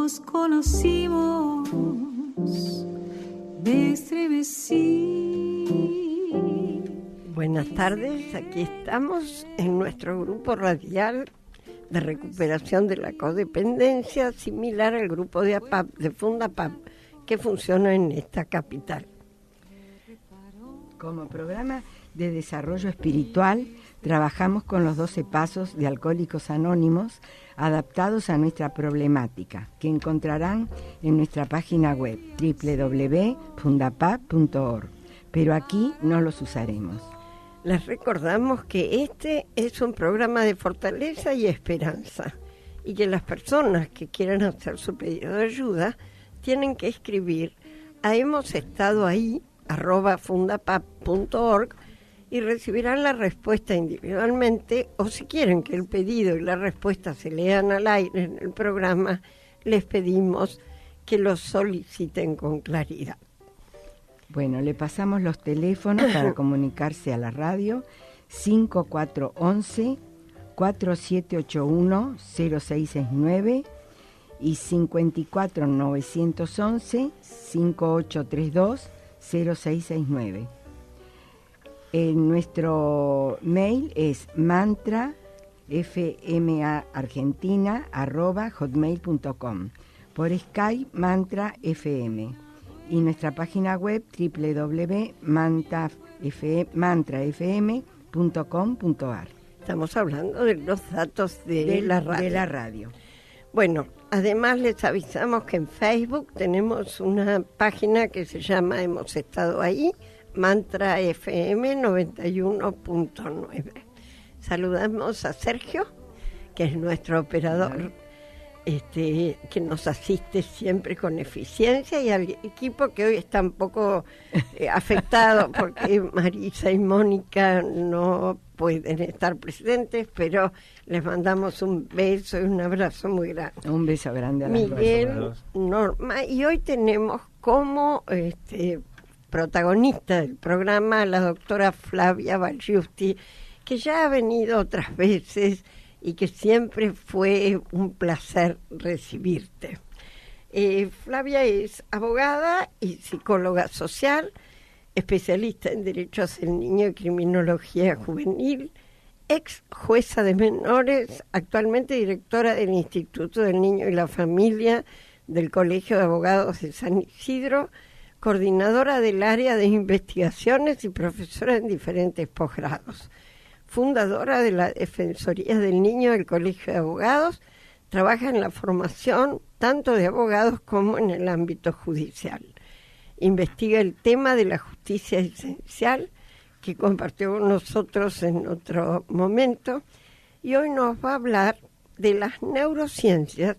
nos conocimos, me estremecí. Buenas tardes, aquí estamos en nuestro grupo radial de recuperación de la codependencia, similar al grupo de APAP, de Fundapap, que funciona en esta capital. Como programa de desarrollo espiritual, trabajamos con los 12 pasos de Alcohólicos Anónimos adaptados a nuestra problemática, que encontrarán en nuestra página web www.fundapap.org, pero aquí no los usaremos. Les recordamos que este es un programa de fortaleza y esperanza, y que las personas que quieran hacer su pedido de ayuda tienen que escribir a hemosestadoahí@fundapap.org y recibirán la respuesta individualmente, o si quieren que el pedido y la respuesta se lean al aire en el programa, les pedimos que lo soliciten con claridad. Bueno, le pasamos los teléfonos para comunicarse a la radio: 5411-4781-0669 y 54-911-5832-0669. Nuestro mail es mantrafmargentina@hotmail.com, por Skype mantrafm, y nuestra página web www.mantrafm.com.ar. Estamos hablando de los datos de la radio. Bueno, además les avisamos que en Facebook tenemos una página que se llama Hemos Estado Ahí, Mantra FM 91.9. Saludamos a Sergio, que es nuestro operador, que nos asiste siempre con eficiencia, y al equipo que hoy está un poco afectado porque Marisa y Mónica no pueden estar presentes, pero les mandamos un beso y un abrazo muy grande. Un beso grande a las Miguel, Norma, y hoy tenemos como protagonista del programa a la doctora Flavia Balgiusti, que ya ha venido otras veces y que siempre fue un placer recibirte. Flavia es abogada y psicóloga social, especialista en derechos del niño y criminología juvenil, ex jueza de menores, actualmente directora del Instituto del Niño y la Familia del Colegio de Abogados de San Isidro, coordinadora del área de investigaciones y profesora en diferentes posgrados. Fundadora de la Defensoría del Niño del Colegio de Abogados, trabaja en la formación tanto de abogados como en el ámbito judicial. Investiga el tema de la justicia esencial, que compartió con nosotros en otro momento, y hoy nos va a hablar de las neurociencias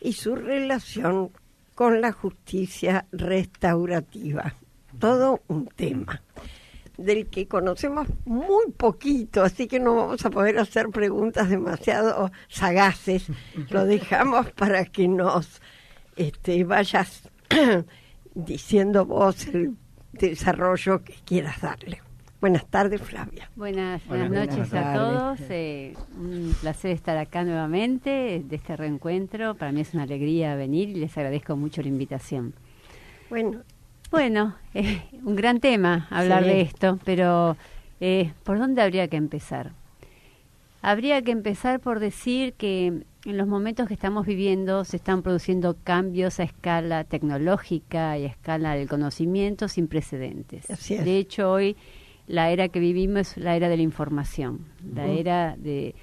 y su relación con la justicia restaurativa. Todo un tema del que conocemos muy poquito, así que no vamos a poder hacer preguntas demasiado sagaces. Lo dejamos para que nos vayas diciendo vos el desarrollo que quieras darle. Buenas tardes, Flavia. Buenas noches a todos. Un placer estar acá nuevamente de este reencuentro. Para mí es una alegría venir y les agradezco mucho la invitación. Bueno, un gran tema hablar de esto, pero ¿por dónde habría que empezar? Habría que empezar por decir que en los momentos que estamos viviendo se están produciendo cambios a escala tecnológica y a escala del conocimiento sin precedentes. Así es. De hecho, hoy la era que vivimos es la era de la información, la era de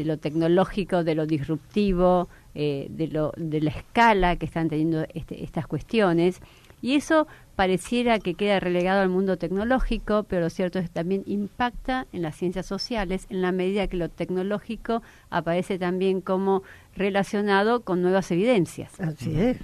lo tecnológico, de lo disruptivo, de la escala que están teniendo estas cuestiones. Y eso pareciera que queda relegado al mundo tecnológico, pero lo cierto es que también impacta en las ciencias sociales en la medida que lo tecnológico aparece también como relacionado con nuevas evidencias. Así es.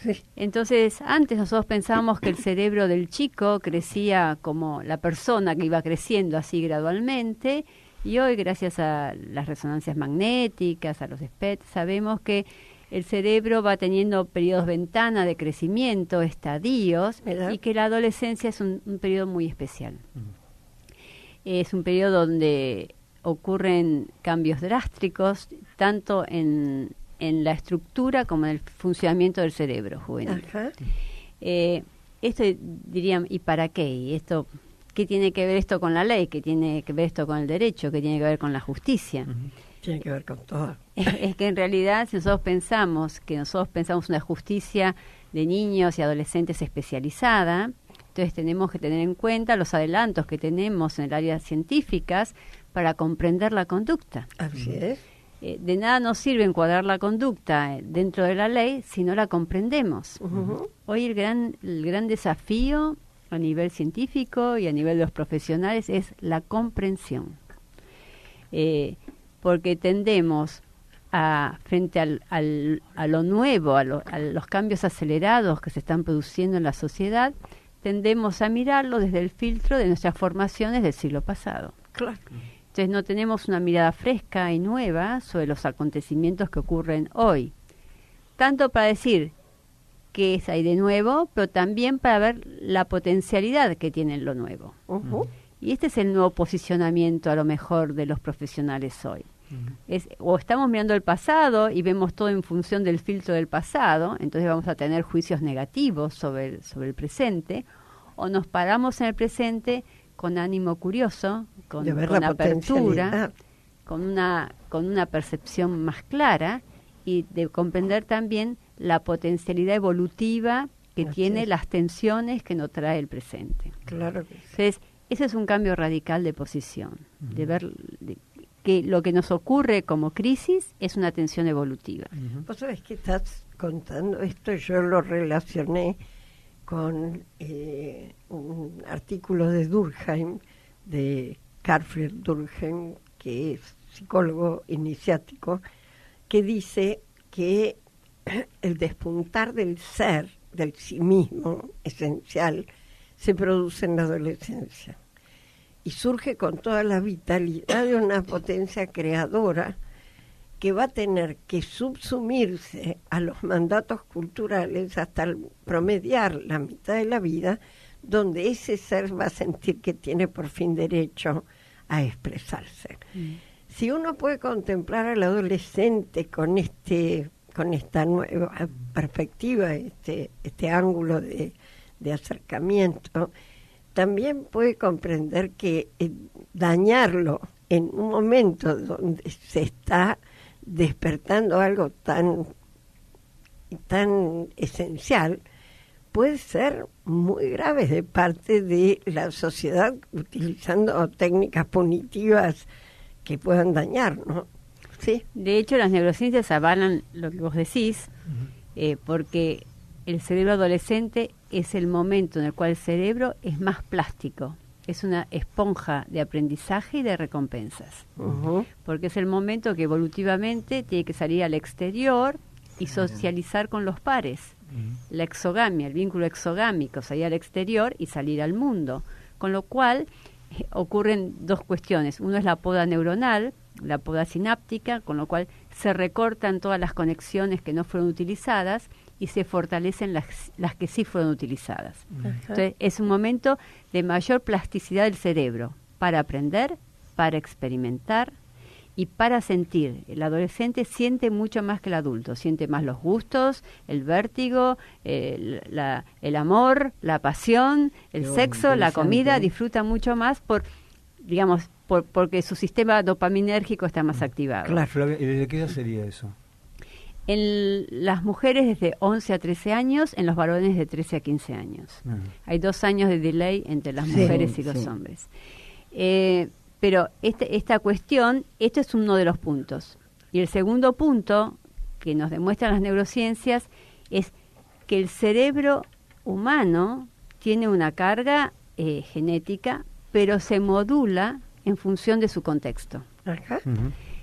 Sí. Entonces, antes nosotros pensábamos que el cerebro del chico crecía como la persona que iba creciendo así gradualmente, y hoy, gracias a las resonancias magnéticas, a los PET, sabemos que el cerebro va teniendo periodos ventana de crecimiento, estadios, ¿verdad? Y que la adolescencia es un periodo muy especial. Es un periodo donde ocurren cambios drásticos, tanto en en la estructura como en el funcionamiento del cerebro juvenil. Esto dirían, ¿y para qué? ¿Y esto qué tiene que ver esto con la ley? ¿Qué tiene que ver esto con el derecho? ¿Qué tiene que ver con la justicia? Tiene que ver con todo. Es que en realidad, si nosotros pensamos una justicia de niños y adolescentes especializada, entonces tenemos que tener en cuenta los adelantos que tenemos en el área científicas para comprender la conducta. Así es. De nada nos sirve encuadrar la conducta dentro de la ley si no la comprendemos. Hoy el gran desafío a nivel científico y a nivel de los profesionales es la comprensión. Porque tendemos frente a lo nuevo, a los cambios acelerados que se están produciendo en la sociedad, tendemos a mirarlo desde el filtro de nuestras formaciones del siglo pasado. Claro. Entonces no tenemos una mirada fresca y nueva sobre los acontecimientos que ocurren hoy. Tanto para decir qué es ahí de nuevo, pero también para ver la potencialidad que tiene lo nuevo. Y este es el nuevo posicionamiento a lo mejor de los profesionales hoy. O estamos mirando el pasado y vemos todo en función del filtro del pasado, entonces vamos a tener juicios negativos sobre el presente, o nos paramos en el presente con ánimo curioso, con apertura, con una percepción más clara y de comprender también la potencialidad evolutiva que tiene las tensiones que nos trae el presente. Claro que sí. Entonces, ese es un cambio radical de posición, de ver que lo que nos ocurre como crisis es una tensión evolutiva. Vos sabés que estás contando esto, yo lo relacioné con un artículo de Durkheim, de Carl Durkheim, que es psicólogo iniciático, que dice que el despuntar del ser, del sí mismo esencial, se produce en la adolescencia y surge con toda la vitalidad de una potencia creadora que va a tener que subsumirse a los mandatos culturales hasta promediar la mitad de la vida, donde ese ser va a sentir que tiene por fin derecho a expresarse. Si uno puede contemplar al adolescente con esta nueva perspectiva, este ángulo de acercamiento, también puede comprender que dañarlo en un momento donde se está despertando algo tan esencial puede ser muy grave de parte de la sociedad utilizando técnicas punitivas que puedan dañar, ¿no? Sí. De hecho, las neurociencias avalan lo que vos decís, porque el cerebro adolescente es el momento en el cual el cerebro es más plástico. Es una esponja de aprendizaje y de recompensas. Porque es el momento que evolutivamente tiene que salir al exterior y socializar con los pares. La exogamia, el vínculo exogámico, salir al exterior y salir al mundo. Con lo cual ocurren dos cuestiones. Uno es la poda neuronal, la poda sináptica, con lo cual se recortan todas las conexiones que no fueron utilizadas y se fortalecen las que sí fueron utilizadas. Entonces, es un momento de mayor plasticidad del cerebro para aprender, para experimentar y para sentir. El adolescente siente mucho más que el adulto, siente más los gustos, el vértigo, el amor, la pasión, el sexo, la comida, disfruta mucho más porque su sistema dopaminérgico está más activado. Claro, Flavia, ¿y desde qué edad sería eso? En las mujeres desde 11 a 13 años, en los varones de 13 a 15 años. Hay 2 años de delay entre las mujeres y los hombres. Pero esta cuestión, esto es uno de los puntos. Y el segundo punto que nos demuestran las neurociencias es que el cerebro humano tiene una carga genética, pero se modula en función de su contexto.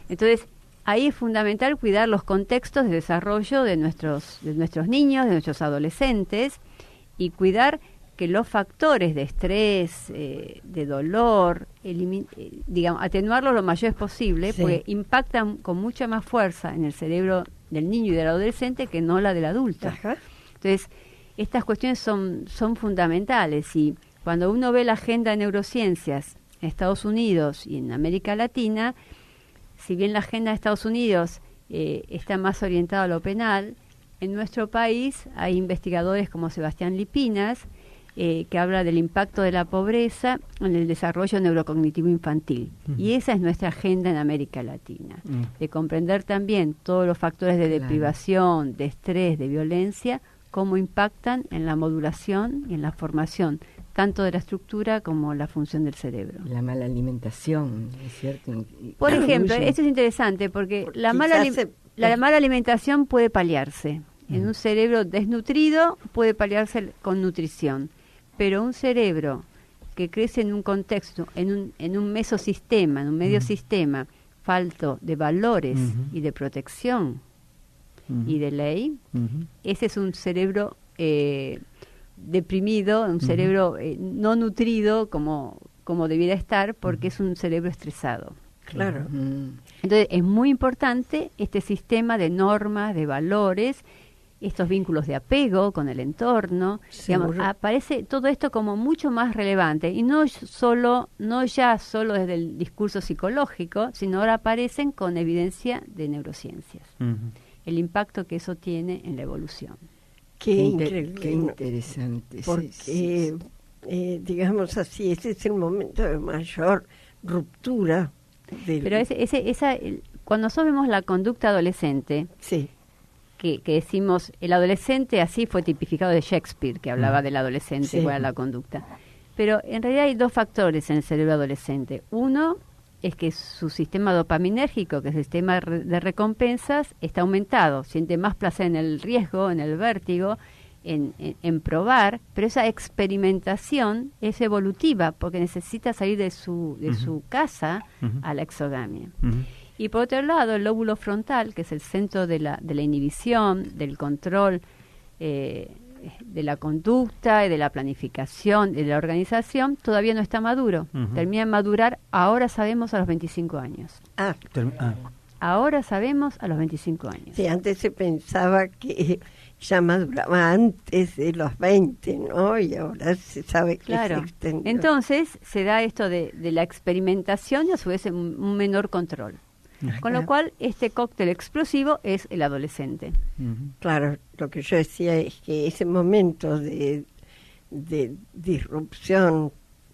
Entonces, ahí es fundamental cuidar los contextos de desarrollo de nuestros niños, de nuestros adolescentes, y cuidar que los factores de estrés, de dolor, atenuarlos lo mayor posible, porque impactan con mucha más fuerza en el cerebro del niño y del adolescente que no la del adulto. Entonces, estas cuestiones son fundamentales, y cuando uno ve la agenda de neurociencias en Estados Unidos y en América Latina, si bien la agenda de Estados Unidos está más orientado a lo penal. En nuestro país hay investigadores como Sebastián Lipinas, que habla del impacto de la pobreza en el desarrollo neurocognitivo infantil. Y esa es nuestra agenda en América Latina, de comprender también todos los factores de deprivación, de estrés, de violencia, cómo impactan en la modulación y en la formación, tanto de la estructura como la función del cerebro. La mala alimentación, ¿es cierto? Por ejemplo, esto es interesante porque la mala alimentación puede paliarse. En un cerebro desnutrido puede paliarse con nutrición, pero un cerebro que crece en un contexto, en un mesosistema, en un medio sistema, falto de valores y de protección y de ley, ese es un cerebro deprimido, un cerebro no nutrido como debiera estar, porque es un cerebro estresado. Claro. Entonces es muy importante este sistema de normas, de valores, estos vínculos de apego con el entorno. Digamos, aparece todo esto como mucho más relevante, y no ya solo desde el discurso psicológico, sino ahora aparecen con evidencia de neurociencias. El impacto que eso tiene en la evolución. Qué increíble. Qué interesante. Porque, digamos así, ese es el momento de mayor ruptura. Pero cuando nosotros vemos la conducta adolescente, que decimos, el adolescente así fue tipificado de Shakespeare, que hablaba del adolescente, cuál era la conducta. Pero en realidad hay dos factores en el cerebro adolescente. Uno es que su sistema dopaminérgico, que es el sistema de recompensas, está aumentado. Siente más placer en el riesgo, en el vértigo, en probar, pero esa experimentación es evolutiva porque necesita salir de su casa a la exogamia. Y por otro lado, el lóbulo frontal, que es el centro de la inhibición, del control, de la conducta y de la planificación y de la organización, todavía no está maduro. Termina de madurar, ahora sabemos, a los 25 años. Ahora sabemos a los 25 años. Sí, antes se pensaba que ya maduraba antes de los 20, ¿no? Y ahora se sabe que se extendió. Entonces se da esto de la experimentación y a su vez un menor control. Con lo cual, este cóctel explosivo es el adolescente. Claro, lo que yo decía es que ese momento de disrupción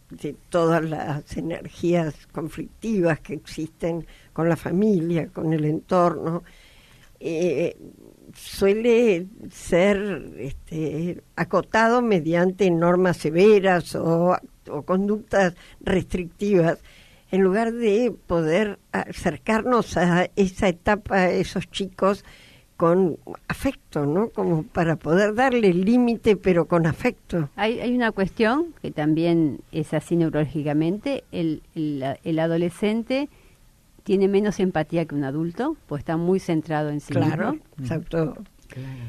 de todas las energías conflictivas que existen con la familia, con el entorno, suele ser acotado mediante normas severas o conductas restrictivas, en lugar de poder acercarnos a esa etapa, a esos chicos, con afecto, ¿no? Como para poder darle límite, pero con afecto. Hay una cuestión que también es así neurológicamente. El adolescente tiene menos empatía que un adulto, pues está muy centrado en sí mismo. Exacto.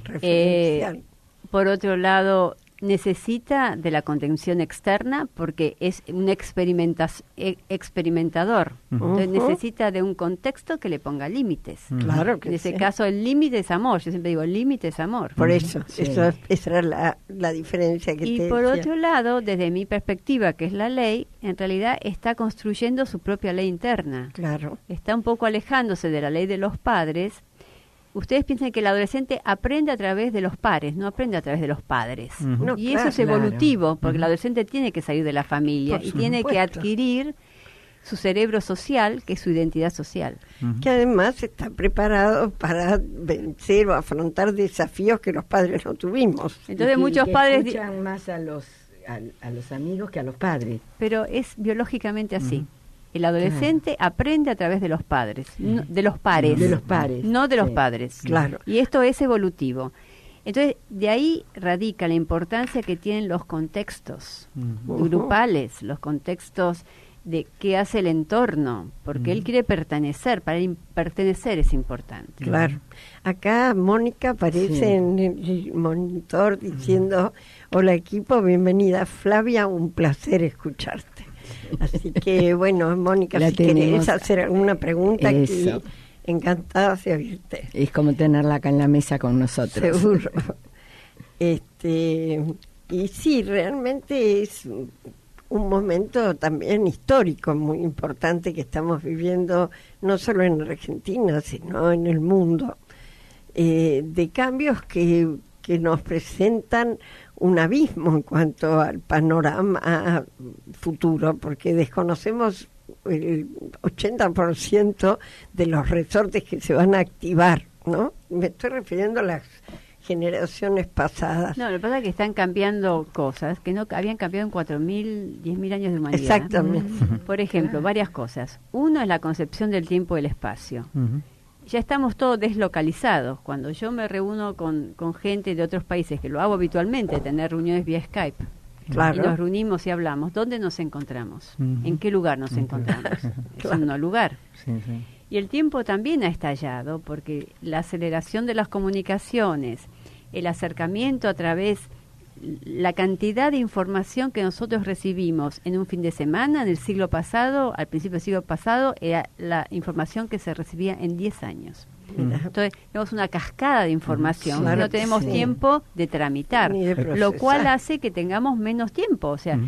Referencial. Por otro lado, necesita de la contención externa porque es un experimentador. Entonces necesita de un contexto que le ponga límites. Claro que en ese caso el límite es amor. Yo siempre digo, el límite es amor. Por eso, esa era la diferencia que y te por decía. otro lado, desde mi perspectiva, que es la ley, en realidad está construyendo su propia ley interna. Claro. Está un poco alejándose de la ley de los padres. Ustedes piensan que el adolescente aprende a través de los pares, no aprende a través de los padres. Y eso es evolutivo, porque el adolescente tiene que salir de la familia y tiene que adquirir su cerebro social, que es su identidad social. Que además está preparado para vencer o afrontar desafíos que los padres no tuvimos. Entonces muchos padres escuchan más a los amigos que a los padres. Pero es biológicamente así. El adolescente aprende a través de los padres, de los pares. De los pares. No de los padres. Claro. Y esto es evolutivo. Entonces, de ahí radica la importancia que tienen los contextos grupales, los contextos de qué hace el entorno, porque él quiere pertenecer, para él pertenecer es importante. Claro. Acá Mónica aparece en el monitor diciendo, hola equipo, bienvenida Flavia, un placer escucharte. Así que, bueno, Mónica, si querés hacer alguna pregunta, aquí, encantada de oírte. Es como tenerla acá en la mesa con nosotros. Seguro. Y sí, realmente es un momento también histórico muy importante que estamos viviendo no solo en Argentina, sino en el mundo, de cambios que nos presentan un abismo en cuanto al panorama futuro, porque desconocemos el 80% de los resortes que se van a activar, ¿no? Me estoy refiriendo a las generaciones pasadas. No, lo que pasa es que están cambiando cosas que no habían cambiado en 4.000, 10.000 años de humanidad. Exactamente. Por ejemplo, varias cosas. Uno es la concepción del tiempo y el espacio. Ya estamos todos deslocalizados. Cuando yo me reúno con gente de otros países, que lo hago habitualmente, tener reuniones vía Skype, claro, y nos reunimos y hablamos, ¿dónde nos encontramos? ¿En qué lugar nos encontramos? Es un lugar. Sí, sí. Y el tiempo también ha estallado, porque la aceleración de las comunicaciones, el acercamiento a través, la cantidad de información que nosotros recibimos en un fin de semana, en el siglo pasado, al principio del siglo pasado, era la información que se recibía en 10 años. Entonces, tenemos una cascada de información, claro, no tenemos tiempo de tramitar, lo cual hace que tengamos menos tiempo. O sea,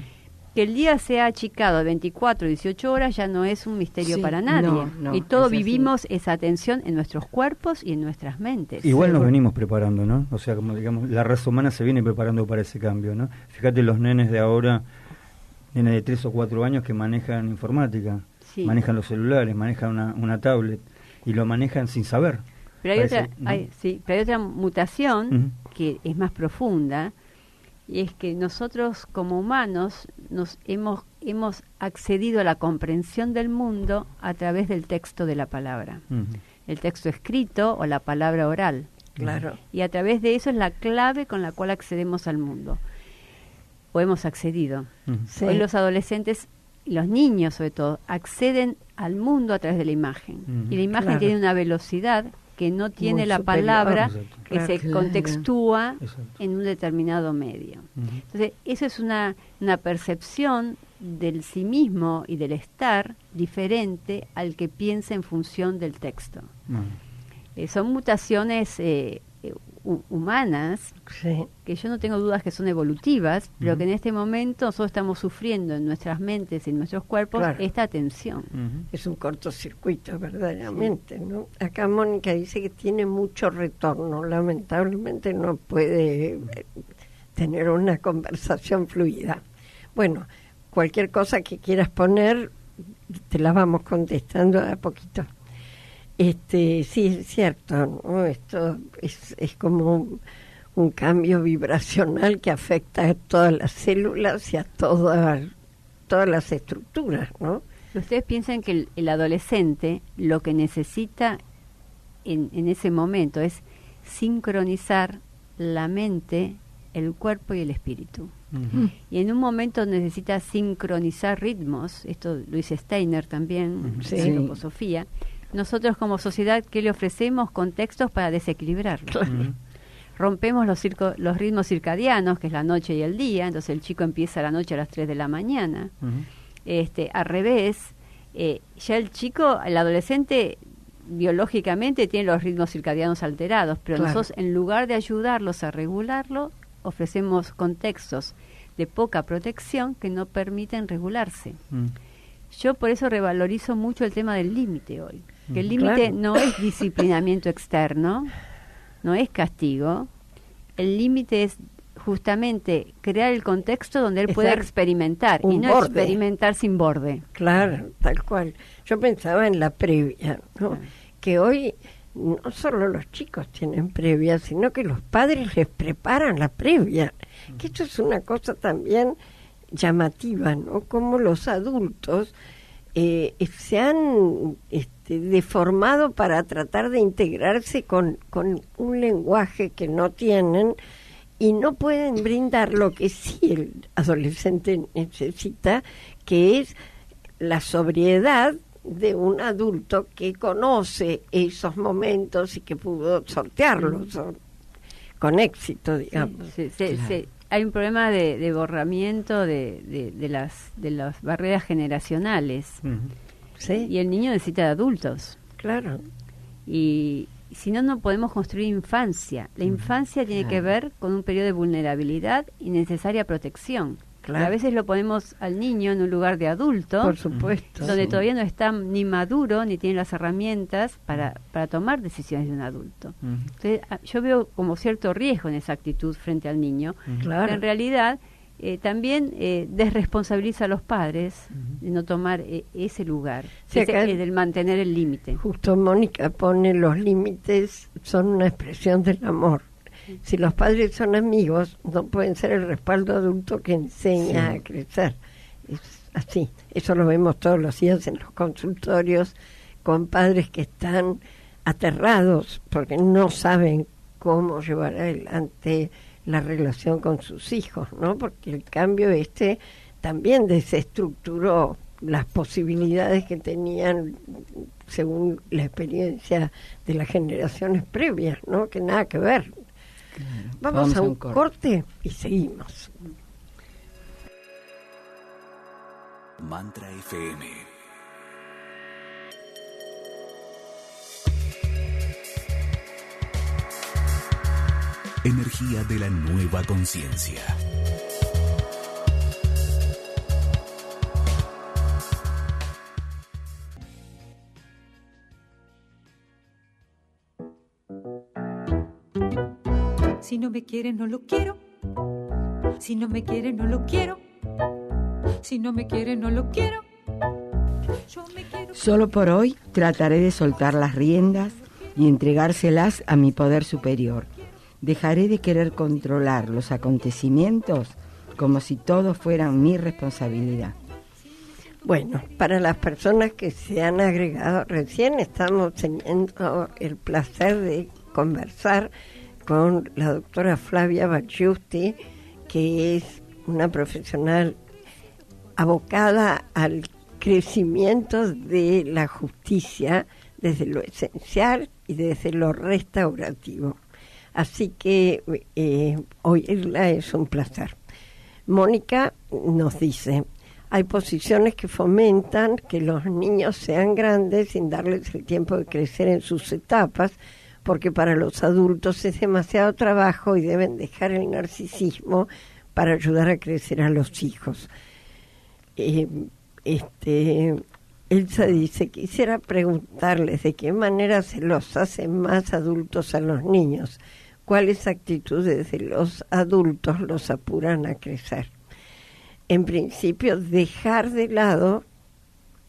que el día sea achicado de 24 18 horas ya no es un misterio para nadie. Y todos vivimos esa tensión en nuestros cuerpos y en nuestras mentes. Igual nos venimos preparando, ¿no? O sea, como digamos, la raza humana se viene preparando para ese cambio, ¿no? Fíjate los nenes de ahora, nenes de 3 o 4 años que manejan informática, manejan los celulares, manejan una tablet y lo manejan sin saber. Pero hay otra mutación que es más profunda, y es que nosotros como humanos nos hemos accedido a la comprensión del mundo a través del texto de la palabra, el texto escrito o la palabra oral. Claro. Y a través de eso es la clave con la cual accedemos al mundo, o hemos accedido. Hoy los adolescentes, los niños sobre todo, acceden al mundo a través de la imagen, y la imagen tiene una velocidad que no tiene la palabra, que se contextúa en un determinado medio. Entonces, eso es una percepción del sí mismo y del estar diferente al que piensa en función del texto. Son mutaciones humanas, que yo no tengo dudas que son evolutivas, pero que en este momento nosotros estamos sufriendo en nuestras mentes y en nuestros cuerpos esta tensión. Es un cortocircuito, verdaderamente, ¿no? Acá Mónica dice que tiene mucho retorno, lamentablemente no puede tener una conversación fluida. Bueno, cualquier cosa que quieras poner, te la vamos contestando a poquito. Sí, es cierto, ¿no? Esto es como un cambio vibracional que afecta a todas las células y a todas las estructuras, ¿no? Ustedes piensan que el adolescente lo que necesita en ese momento es sincronizar la mente, el cuerpo y el espíritu. Y en un momento necesita sincronizar ritmos, esto lo dice Steiner también, en la antroposofía. Nosotros como sociedad, ¿qué le ofrecemos? Contextos para desequilibrarlo. Rompemos los ritmos circadianos, que es la noche y el día, entonces el chico empieza la noche a las 3 de la mañana. Al revés, ya el adolescente biológicamente tiene los ritmos circadianos alterados, pero nosotros en lugar de ayudarlos a regularlo, ofrecemos contextos de poca protección que no permiten regularse. Yo por eso revalorizo mucho el tema del límite hoy, que el límite no es disciplinamiento externo, no es castigo, el límite es justamente crear el contexto donde él pueda experimentar y no experimentar sin borde. Claro, tal cual. Yo pensaba en la previa, ¿no? Que hoy no solo los chicos tienen previa, sino que los padres les preparan la previa, que esto es una cosa también llamativa, ¿no? Como los adultos se han deformado para tratar de integrarse con un lenguaje que no tienen y no pueden brindar lo que sí el adolescente necesita, que es la sobriedad de un adulto que conoce esos momentos y que pudo sortearlos con éxito, digamos. Hay un problema de borramiento de las barreras generacionales. Y el niño necesita de adultos. Claro. Y si no, no podemos construir infancia. La infancia tiene que ver con un periodo de vulnerabilidad y necesaria protección. Claro. A veces lo ponemos al niño en un lugar de adulto, por supuesto, donde todavía no está ni maduro ni tiene las herramientas para tomar decisiones de un adulto. Entonces, yo veo como cierto riesgo en esa actitud frente al niño, claro. que en realidad también desresponsabiliza a los padres de no tomar ese lugar, sí, del mantener el límite. Justo Mónica pone los límites, son una expresión del amor. Si los padres son amigos, no pueden ser el respaldo adulto que enseña a crecer. Es así. Eso lo vemos todos los días en los consultorios con padres que están aterrados porque no saben cómo llevar adelante la relación con sus hijos, ¿no? Porque el cambio también desestructuró las posibilidades que tenían según la experiencia de las generaciones previas, ¿no? Que nada que ver. Claro. Vamos a un corte y seguimos. Mantra FM. Energía de la nueva conciencia. Si no me quiere, no lo quiero. Si no me quiere, no lo quiero. Si no me quiere, no lo quiero. Yo me quiero. Solo por hoy trataré de soltar las riendas y entregárselas a mi poder superior. Dejaré de querer controlar los acontecimientos como si todos fueran mi responsabilidad. Bueno, para las personas que se han agregado, recién estamos teniendo el placer de conversar con la doctora Flavia Balgiusti, que es una profesional abocada al crecimiento de la justicia desde lo esencial y desde lo restaurativo. Así que oírla es un placer. Mónica nos dice, hay posiciones que fomentan que los niños sean grandes sin darles el tiempo de crecer en sus etapas, porque para los adultos es demasiado trabajo y deben dejar el narcisismo para ayudar a crecer a los hijos. Elsa dice, quisiera preguntarles de qué manera se los hace más adultos a los niños, cuáles actitudes de los adultos los apuran a crecer. En principio, dejar de lado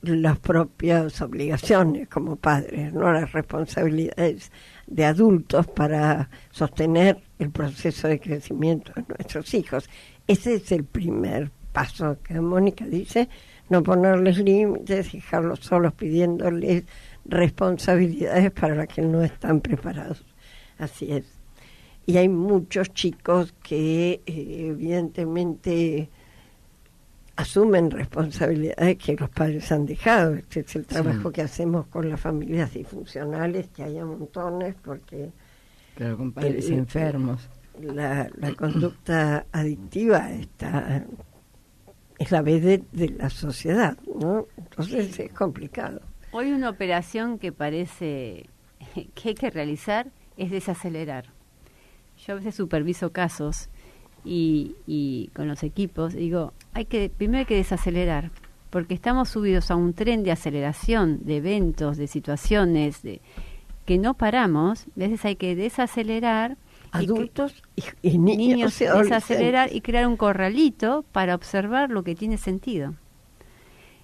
las propias obligaciones como padres, no las responsabilidades de adultos para sostener el proceso de crecimiento de nuestros hijos. Ese es el primer paso que Mónica dice, no ponerles límites, dejarlos solos pidiéndoles responsabilidades para las que no están preparados. Así es. Y hay muchos chicos que evidentemente asumen responsabilidades que los padres han dejado. Este es el trabajo que hacemos con las familias disfuncionales, que hay a montones, porque claro, con padres enfermos. La conducta adictiva es la vez de la sociedad, ¿no? Entonces es complicado. Hoy una operación que parece que hay que realizar es desacelerar. Yo a veces superviso casos y con los equipos digo, primero hay que desacelerar, porque estamos subidos a un tren de aceleración de eventos, de situaciones que no paramos. A veces hay que desacelerar, adultos y niños desacelerar y crear un corralito para observar lo que tiene sentido.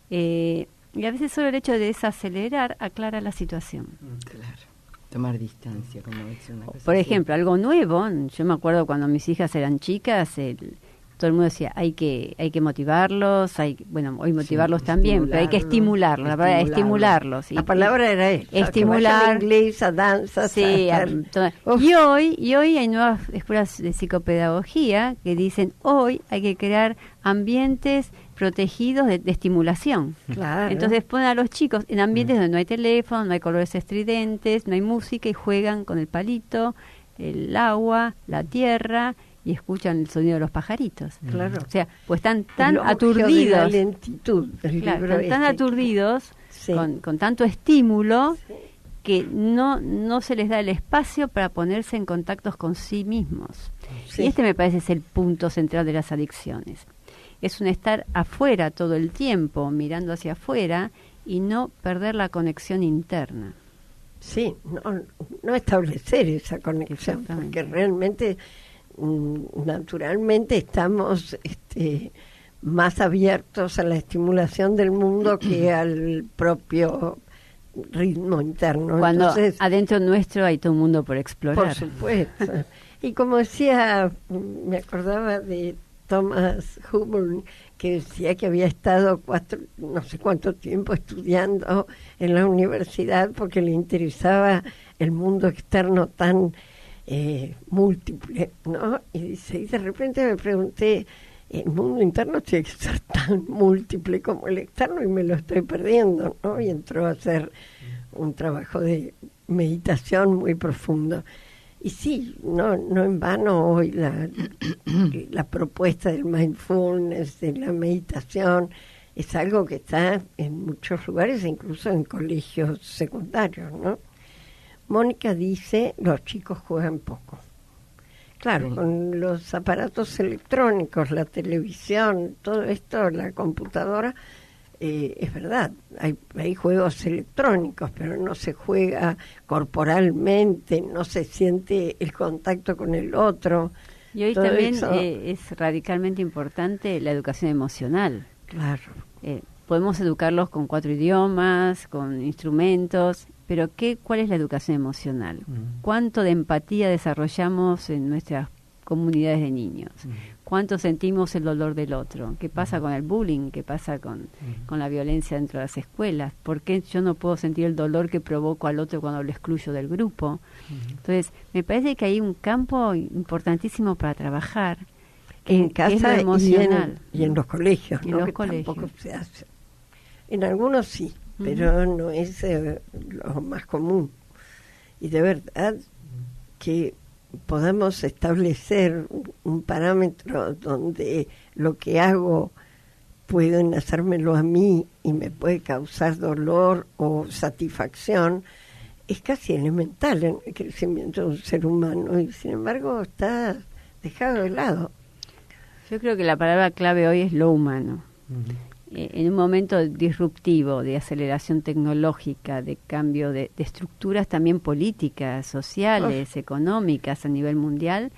Y a veces solo el hecho de desacelerar aclara la situación. Claro. Tomar distancia, como dice una cosa. Por ejemplo, algo nuevo, yo me acuerdo cuando mis hijas eran chicas, todo el mundo decía, hay que motivarlos, hoy motivarlos también, pero hay que estimularlos, la palabra estimularlos. La palabra era estimular, inglés, a danza, sí, y hoy hay nuevas escuelas de psicopedagogía que dicen, hoy hay que crear ambientes protegidos de estimulación. Claro. Entonces ponen a los chicos en ambientes donde no hay teléfono, no hay colores estridentes, no hay música y juegan con el palito, el agua, la tierra y escuchan el sonido de los pajaritos. Claro. O sea, pues están tan aturdidos. De la lentitud del claro, libro están tan aturdidos con tanto estímulo que no se les da el espacio para ponerse en contactos con sí mismos. Y me parece es el punto central de las adicciones. es un estar afuera todo el tiempo, mirando hacia afuera y no perder la conexión interna. Sí, no establecer esa conexión, porque realmente, naturalmente, estamos más abiertos a la estimulación del mundo que al propio ritmo interno. Cuando entonces, adentro nuestro hay todo un mundo por explorar. Por supuesto. Y como decía, me acordaba de Thomas Hubbard, que decía que había estado no sé cuánto tiempo estudiando en la universidad porque le interesaba el mundo externo tan múltiple, ¿no? Y dice, y de repente me pregunté, el mundo interno tiene que ser tan múltiple como el externo y me lo estoy perdiendo, ¿no? Y entró a hacer un trabajo de meditación muy profundo. Y sí, no en vano hoy la propuesta del mindfulness, de la meditación, es algo que está en muchos lugares, incluso en colegios secundarios, ¿no? Mónica dice, los chicos juegan poco. Claro, con los aparatos electrónicos, la televisión, todo esto, la computadora, es verdad, hay juegos electrónicos, pero no se juega corporalmente, no se siente el contacto con el otro. Y hoy todo también es radicalmente importante la educación emocional. Claro. Podemos educarlos con 4 idiomas, con instrumentos, pero ¿cuál es la educación emocional? ¿Cuánto de empatía desarrollamos en nuestras comunidades de niños? ¿Cuánto sentimos el dolor del otro? ¿Qué pasa con el bullying? ¿Qué pasa con la violencia dentro de las escuelas? ¿Por qué yo no puedo sentir el dolor que provoco al otro cuando lo excluyo del grupo? Entonces, me parece que hay un campo importantísimo para trabajar en casa emocional. Y en los colegios, ¿no? En los colegios. Tampoco se hace. En algunos sí, pero no es lo más común. Y de verdad que podamos establecer un parámetro donde lo que hago pueden hacérmelo a mí y me puede causar dolor o satisfacción, es casi elemental en el crecimiento de un ser humano y sin embargo está dejado de lado. Yo creo que la palabra clave hoy es lo humano. En un momento disruptivo de aceleración tecnológica, de cambio de estructuras también políticas, sociales, económicas a nivel mundial,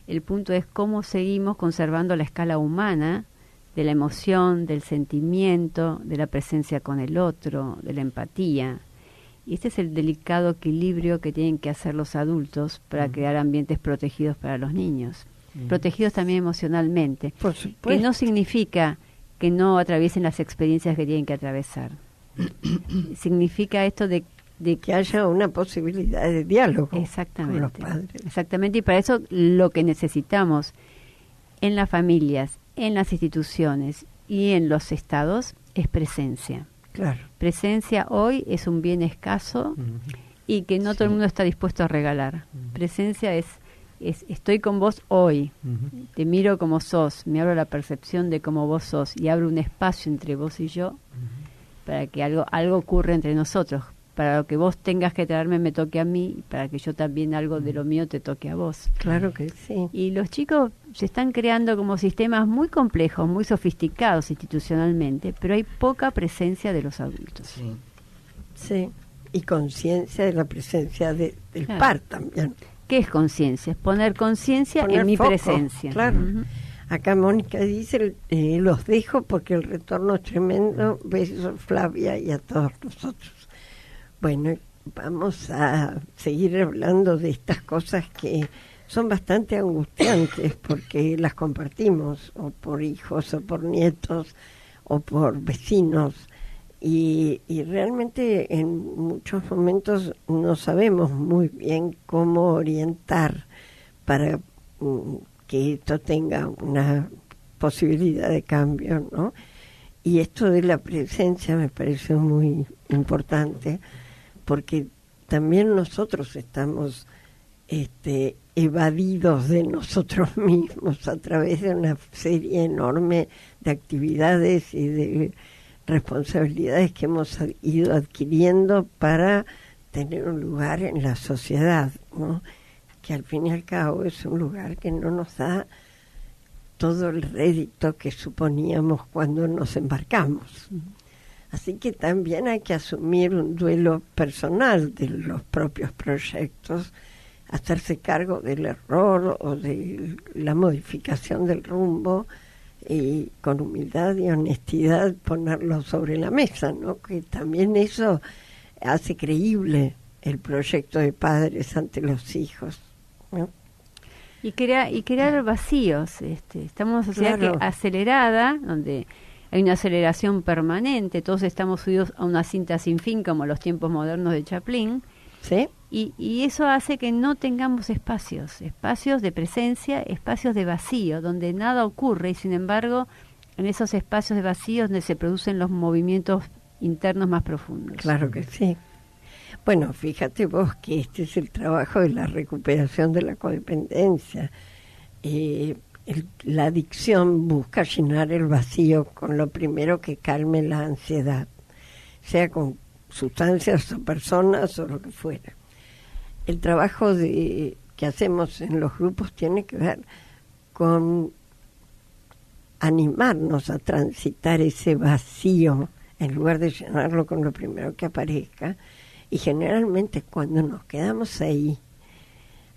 el punto es cómo seguimos conservando la escala humana de la emoción, del sentimiento, de la presencia con el otro, de la empatía. Y este es el delicado equilibrio que tienen que hacer los adultos para crear ambientes protegidos para los niños. Protegidos también emocionalmente. Por supuesto. Que no significa que no atraviesen las experiencias que tienen que atravesar. Significa esto de que haya una posibilidad de diálogo exactamente, con los padres. Exactamente, y para eso lo que necesitamos en las familias, en las instituciones y en los estados es presencia. Claro. Presencia hoy es un bien escaso y que no todo el mundo está dispuesto a regalar. Presencia es estoy con vos hoy, te miro como sos, me abro la percepción de cómo vos sos y abro un espacio entre vos y yo para que algo ocurra entre nosotros, para lo que vos tengas que traerme me toque a mí, para que yo también algo de lo mío te toque a vos. Claro que sí. Y los chicos se están creando como sistemas muy complejos, muy sofisticados institucionalmente, pero hay poca presencia de los adultos. Sí, y conciencia de la presencia del par también. ¿Qué es conciencia? Es poner conciencia en mi presencia. Claro. Acá Mónica dice, los dejo porque el retorno es tremendo. Besos, Flavia, y a todos nosotros. Bueno, vamos a seguir hablando de estas cosas que son bastante angustiantes porque las compartimos, o por hijos, o por nietos, o por vecinos. Y realmente en muchos momentos no sabemos muy bien cómo orientar para que esto tenga una posibilidad de cambio, ¿no? Y esto de la presencia me parece muy importante porque también nosotros estamos evadidos de nosotros mismos a través de una serie enorme de actividades y de responsabilidades que hemos ido adquiriendo para tener un lugar en la sociedad, ¿no? Que al fin y al cabo es un lugar que no nos da todo el rédito que suponíamos cuando nos embarcamos. Así que también hay que asumir un duelo personal de los propios proyectos, hacerse cargo del error o de la modificación del rumbo, y con humildad y honestidad ponerlo sobre la mesa, ¿no? Que también eso hace creíble el proyecto de padres ante los hijos, ¿no? Y crear vacíos. Estamos en una sociedad que acelerada, donde hay una aceleración permanente, todos estamos subidos a una cinta sin fin, como los tiempos modernos de Chaplin. ¿Sí? Y eso hace que no tengamos espacios de presencia, espacios de vacío, donde nada ocurre, y sin embargo, en esos espacios de vacío donde se producen los movimientos internos más profundos. Claro que sí. Bueno, fíjate vos que este es el trabajo de la recuperación de la codependencia. La adicción busca llenar el vacío con lo primero que calme la ansiedad, sea con sustancias o personas o lo que fuera. El trabajo que hacemos en los grupos tiene que ver con animarnos a transitar ese vacío en lugar de llenarlo con lo primero que aparezca, y generalmente cuando nos quedamos ahí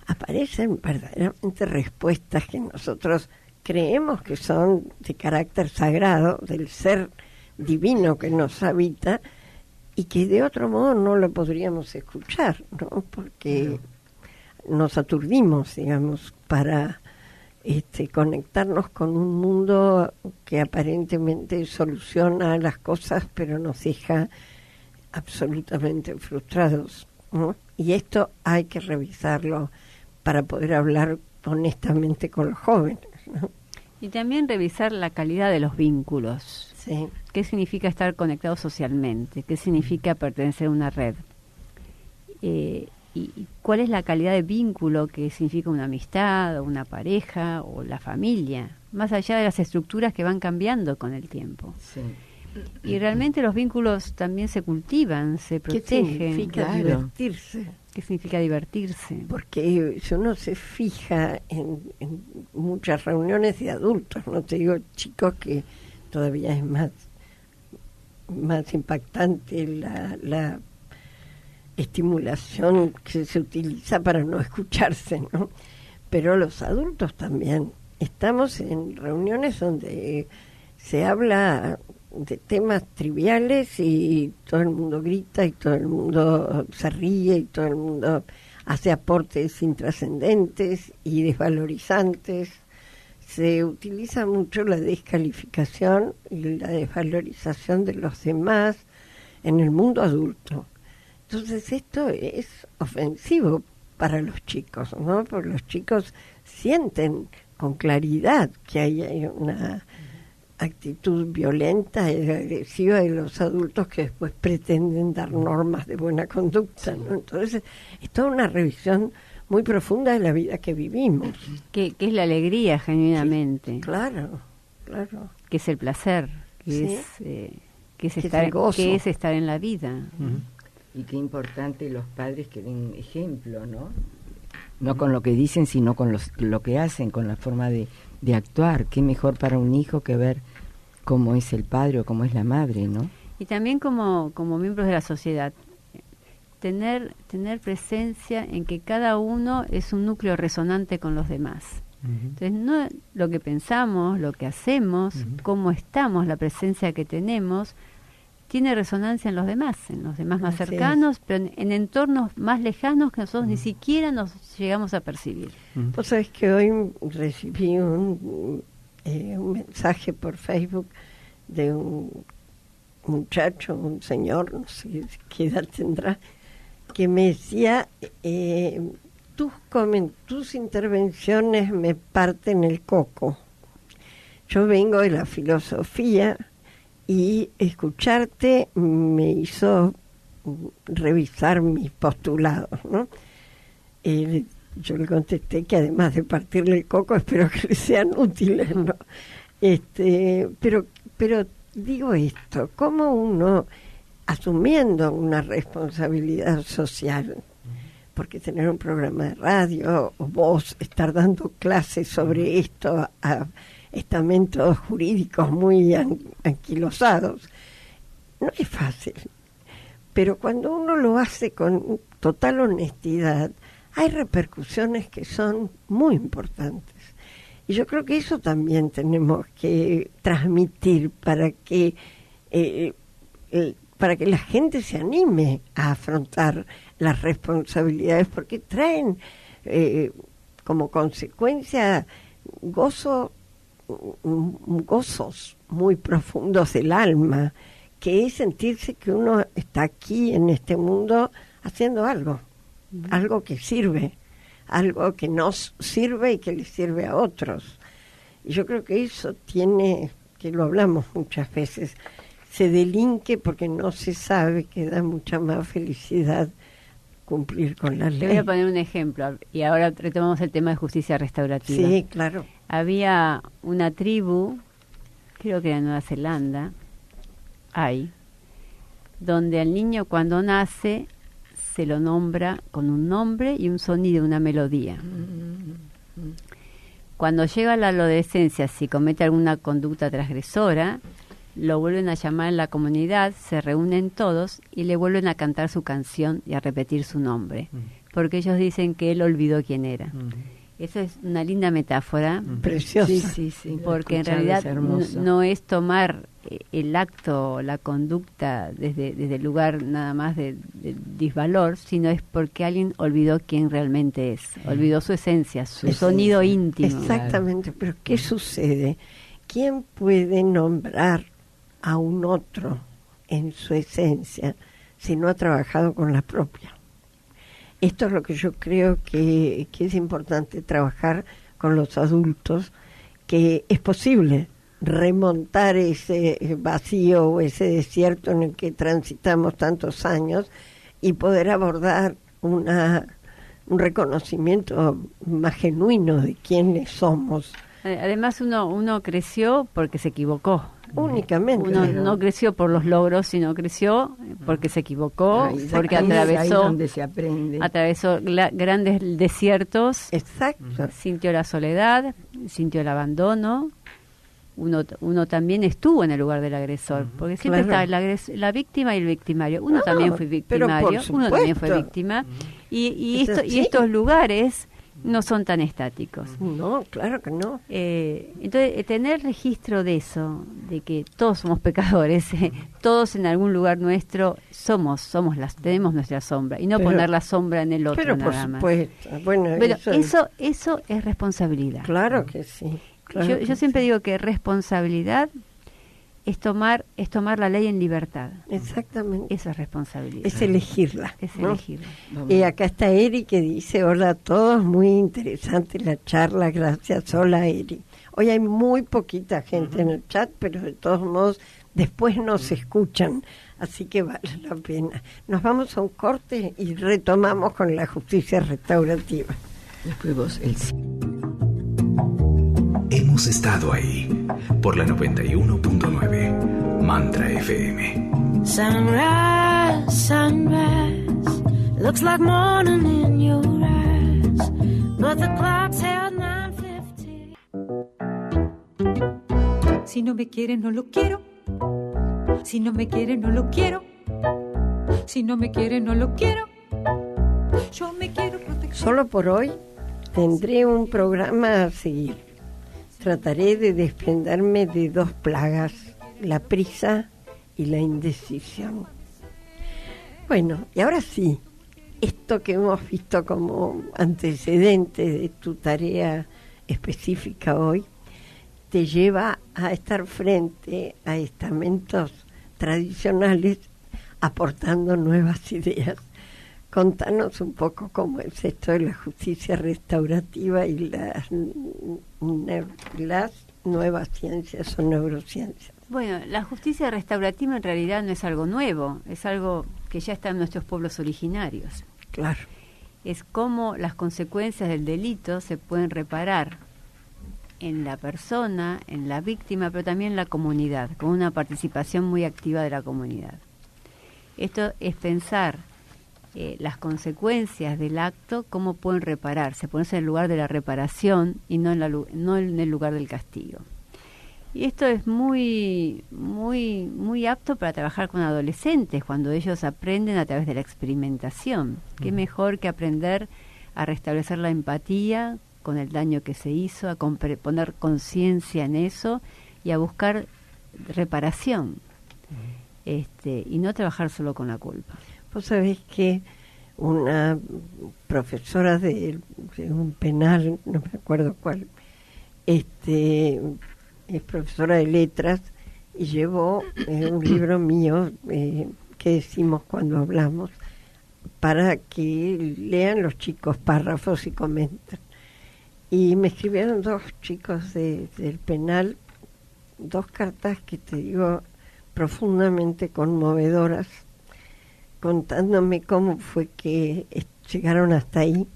aparecen verdaderamente respuestas que nosotros creemos que son de carácter sagrado, del ser divino que nos habita, y que de otro modo no lo podríamos escuchar, ¿no? Porque nos aturdimos, digamos, para conectarnos con un mundo que aparentemente soluciona las cosas, pero nos deja absolutamente frustrados, ¿no? Y esto hay que revisarlo para poder hablar honestamente con los jóvenes, ¿no? Y también revisar la calidad de los vínculos. Sí. ¿Qué significa estar conectados socialmente? ¿Qué significa pertenecer a una red? ¿Y cuál es la calidad de vínculo que significa una amistad, o una pareja, o la familia? Más allá de las estructuras que van cambiando con el tiempo. Sí. Y realmente los vínculos también se cultivan, se protegen. ¿Qué significa divertirse? ¿Qué significa divertirse? Porque si uno se fija en muchas reuniones de adultos, no te digo chicos, que todavía es más impactante la estimulación que se utiliza para no escucharse, ¿no? Pero los adultos también. Estamos en reuniones donde se habla de temas triviales y todo el mundo grita y todo el mundo se ríe y todo el mundo hace aportes intrascendentes y desvalorizantes. Se utiliza mucho la descalificación y la desvalorización de los demás en el mundo adulto. Entonces esto es ofensivo para los chicos, ¿no? Porque los chicos sienten con claridad que hay una actitud violenta y agresiva de los adultos que después pretenden dar normas de buena conducta, ¿no? Entonces es toda una revisión muy profunda de la vida que vivimos. Que es la alegría, genuinamente. Sí, claro. Que es el placer, que es estar en la vida. Y qué importante los padres que den ejemplo, ¿no? No con lo que dicen, sino con lo que hacen, con la forma de actuar. Qué mejor para un hijo que ver cómo es el padre o cómo es la madre, ¿no? Y también como miembros de la sociedad, tener presencia en que cada uno es un núcleo resonante con los demás. Entonces, no lo que pensamos, lo que hacemos, cómo estamos, la presencia que tenemos, tiene resonancia en los demás más cercanos, pero en entornos más lejanos que nosotros ni siquiera nos llegamos a percibir. Vos sabés que hoy recibí un mensaje por Facebook de un muchacho, un señor, no sé qué edad tendrá, que me decía, tus intervenciones me parten el coco. Yo vengo de la filosofía y escucharte me hizo revisar mis postulados, ¿no? Yo le contesté que además de partirle el coco, espero que le sean útiles, ¿no? Pero digo esto, ¿cómo uno, asumiendo una responsabilidad social, porque tener un programa de radio o vos estar dando clases sobre esto estamentos jurídicos muy anquilosados. No es fácil, pero cuando uno lo hace con total honestidad, hay repercusiones que son muy importantes. Y yo creo que eso también tenemos que transmitir para que la gente se anime a afrontar las responsabilidades, porque traen como consecuencia gozos muy profundos del alma, que es sentirse que uno está aquí en este mundo haciendo algo que sirve, algo que nos sirve y que le sirve a otros. Y yo creo que eso tiene, que lo hablamos muchas veces, se delinque porque no se sabe que da mucha más felicidad cumplir con la ley. Te voy a poner un ejemplo, y ahora retomamos el tema de justicia restaurativa. Sí, claro. Había una tribu, creo que era en Nueva Zelanda, donde al niño cuando nace se lo nombra con un nombre y un sonido, una melodía. Cuando llega a la adolescencia, si comete alguna conducta transgresora, lo vuelven a llamar en la comunidad, se reúnen todos y le vuelven a cantar su canción y a repetir su nombre, porque ellos dicen que él olvidó quién era. Eso es una linda metáfora. Preciosa. Sí, porque en realidad no es tomar el acto, la conducta desde el lugar nada más de disvalor, sino es porque alguien olvidó quién realmente es, olvidó su esencia, su sonido íntimo. Exactamente, pero ¿qué sucede? ¿Quién puede nombrar a un otro en su esencia si no ha trabajado con la propia? Esto es lo que yo creo que es importante trabajar con los adultos, que es posible remontar ese vacío o ese desierto en el que transitamos tantos años y poder abordar un reconocimiento más genuino de quiénes somos. Además uno creció porque se equivocó. Únicamente. Uno no creció por los logros, sino creció porque se equivocó, porque atravesó grandes desiertos. Exacto. Sintió la soledad, sintió el abandono. Uno también estuvo en el lugar del agresor, porque siempre está la víctima y el victimario. Uno también fue victimario, uno también fue víctima. Y estos lugares no son tan estáticos. No, claro que no. Entonces, tener registro de eso, de que todos somos pecadores, todos en algún lugar nuestro tenemos nuestra sombra, y no poner la sombra en el otro, pero nada más. Por supuesto. Bueno, eso es responsabilidad. Claro que sí. Claro yo siempre digo que responsabilidad es tomar la ley en libertad. Exactamente. Eso es responsabilidad. Es elegirla. ¿no? Y acá está Eri que dice: hola a todos, muy interesante la charla, gracias. Hola Eri. Hoy hay muy poquita gente en el chat, pero de todos modos después nos escuchan, así que vale la pena. Nos vamos a un corte y retomamos con la justicia restaurativa. Después vos, Elsie. Hemos estado ahí por la 91.9 Mantra FM. Sunrise, sunrise, looks like morning in your eyes, but the clock's held 9:15. Si no me quiere, no lo quiero. Si no me quiere, no lo quiero. Si no me quiere, no lo quiero. Yo me quiero proteger. Solo por hoy tendré un programa a seguir. Trataré de desprenderme de dos plagas, la prisa y la indecisión. Bueno, y ahora sí, esto que hemos visto como antecedente de tu tarea específica hoy, te lleva a estar frente a estamentos tradicionales aportando nuevas ideas. Contanos un poco cómo es esto de la justicia restaurativa y las nuevas ciencias o neurociencias. Bueno, la justicia restaurativa en realidad no es algo nuevo, es algo que ya está en nuestros pueblos originarios. Claro. Es cómo las consecuencias del delito se pueden reparar en la persona, en la víctima, pero también en la comunidad, con una participación muy activa de la comunidad. Esto es pensar las consecuencias del acto, cómo pueden repararse, ponerse en el lugar de la reparación y no en el lugar del castigo. Y esto es muy apto para trabajar con adolescentes, cuando ellos aprenden a través de la experimentación. Qué mejor que aprender a restablecer la empatía con el daño que se hizo, a poner conciencia en eso y a buscar reparación. Y no trabajar solo con la culpa. Vos sabés que una profesora de un penal, no me acuerdo cuál, es profesora de letras y llevó un libro mío que decimos cuando hablamos para que lean los chicos párrafos y comenten. Y me escribieron 2 chicos del penal 2 cartas que te digo profundamente conmovedoras, contándome cómo fue que llegaron hasta ahí.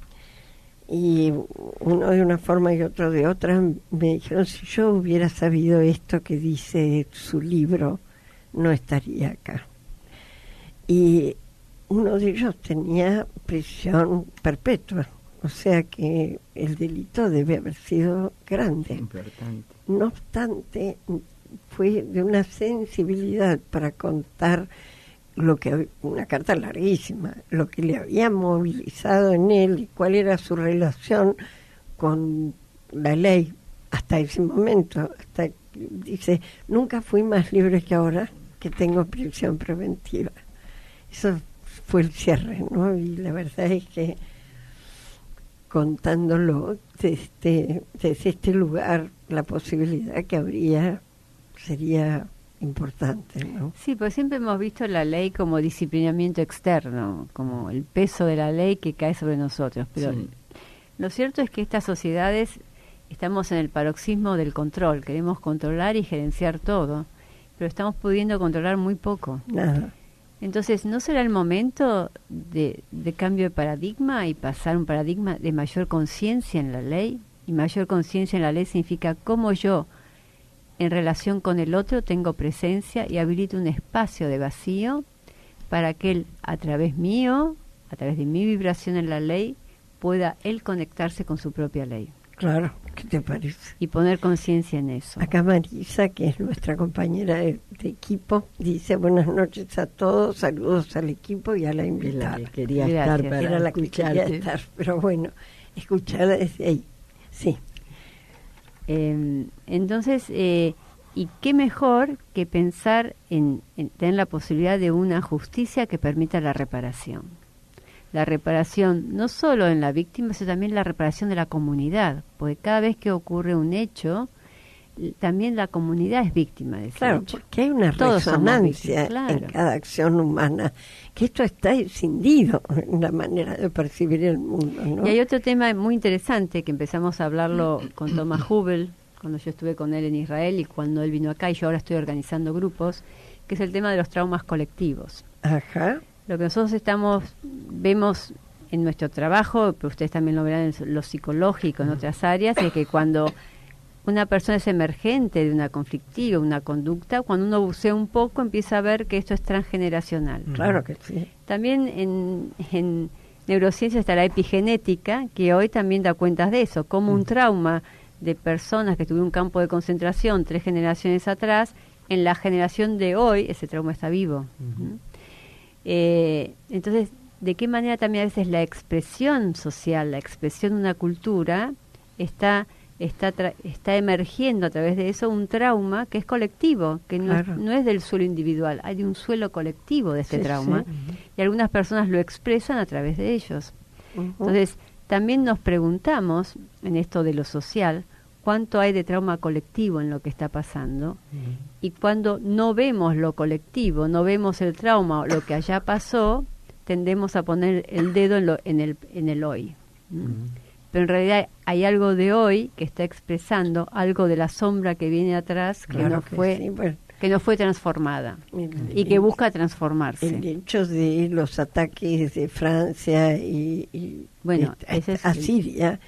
Y uno de una forma y otro de otra me dijeron, si yo hubiera sabido esto que dice su libro, no estaría acá. Y uno de ellos tenía prisión perpetua, o sea que el delito debe haber sido grande. Importante. No obstante, fue de una sensibilidad para contar una carta larguísima, lo que le había movilizado en él y cuál era su relación con la ley hasta ese momento. Dice, nunca fui más libre que ahora que tengo prisión preventiva. Eso fue el cierre, ¿no? Y la verdad es que contándolo desde este lugar, la posibilidad que habría sería importante, ¿no? Sí, pues siempre hemos visto la ley como disciplinamiento externo, como el peso de la ley que cae sobre nosotros, pero sí. Lo cierto es que estas sociedades estamos en el paroxismo del control, queremos controlar y gerenciar todo, pero estamos pudiendo controlar muy poco. Nada. Entonces, ¿no será el momento de cambio de paradigma y pasar un paradigma de mayor conciencia en la ley? Y mayor conciencia en la ley significa cómo yo, en relación con el otro, tengo presencia y habilito un espacio de vacío para que él, a través mío, a través de mi vibración en la ley, pueda él conectarse con su propia ley. Claro, ¿qué te parece? Y poner conciencia en eso. Acá Marisa, que es nuestra compañera de equipo, dice buenas noches a todos, saludos al equipo y a la invitada. La que quería estar para era la que quería estar, pero bueno, escucharla desde ahí, sí. Entonces, y qué mejor que pensar en tener la posibilidad de una justicia que permita la reparación. La reparación no solo en la víctima, sino también la reparación de la comunidad, porque cada vez que ocurre un hecho, también la comunidad es víctima de ese hecho. Porque hay una resonancia en cada acción humana, que esto está escindido en la manera de percibir el mundo, ¿no? Y hay otro tema muy interesante que empezamos a hablarlo con Thomas Hubel, cuando yo estuve con él en Israel y cuando él vino acá, y yo ahora estoy organizando grupos, que es el tema de los traumas colectivos. Ajá. Lo que nosotros vemos en nuestro trabajo, pero ustedes también lo verán en lo psicológico, en otras áreas, es que cuando una persona es emergente de una conflictiva, una conducta, cuando uno bucea un poco empieza a ver que esto es transgeneracional. Claro que sí. También en neurociencia está la epigenética, que hoy también da cuentas de eso, como un trauma de personas que tuvieron un campo de concentración 3 generaciones atrás, en la generación de hoy ese trauma está vivo. Entonces, ¿de qué manera también a veces la expresión social, la expresión de una cultura está emergiendo a través de eso un trauma que es colectivo, que no es del suelo individual, hay de un suelo colectivo de este trauma, y algunas personas lo expresan a través de ellos. Entonces, también nos preguntamos, en esto de lo social, cuánto hay de trauma colectivo en lo que está pasando, y cuando no vemos lo colectivo, no vemos el trauma o lo que allá pasó, tendemos a poner el dedo en el hoy. Pero en realidad hay algo de hoy que está expresando algo de la sombra que viene atrás, que no fue transformada y que busca transformarse. El hecho de los ataques de Francia y a Siria,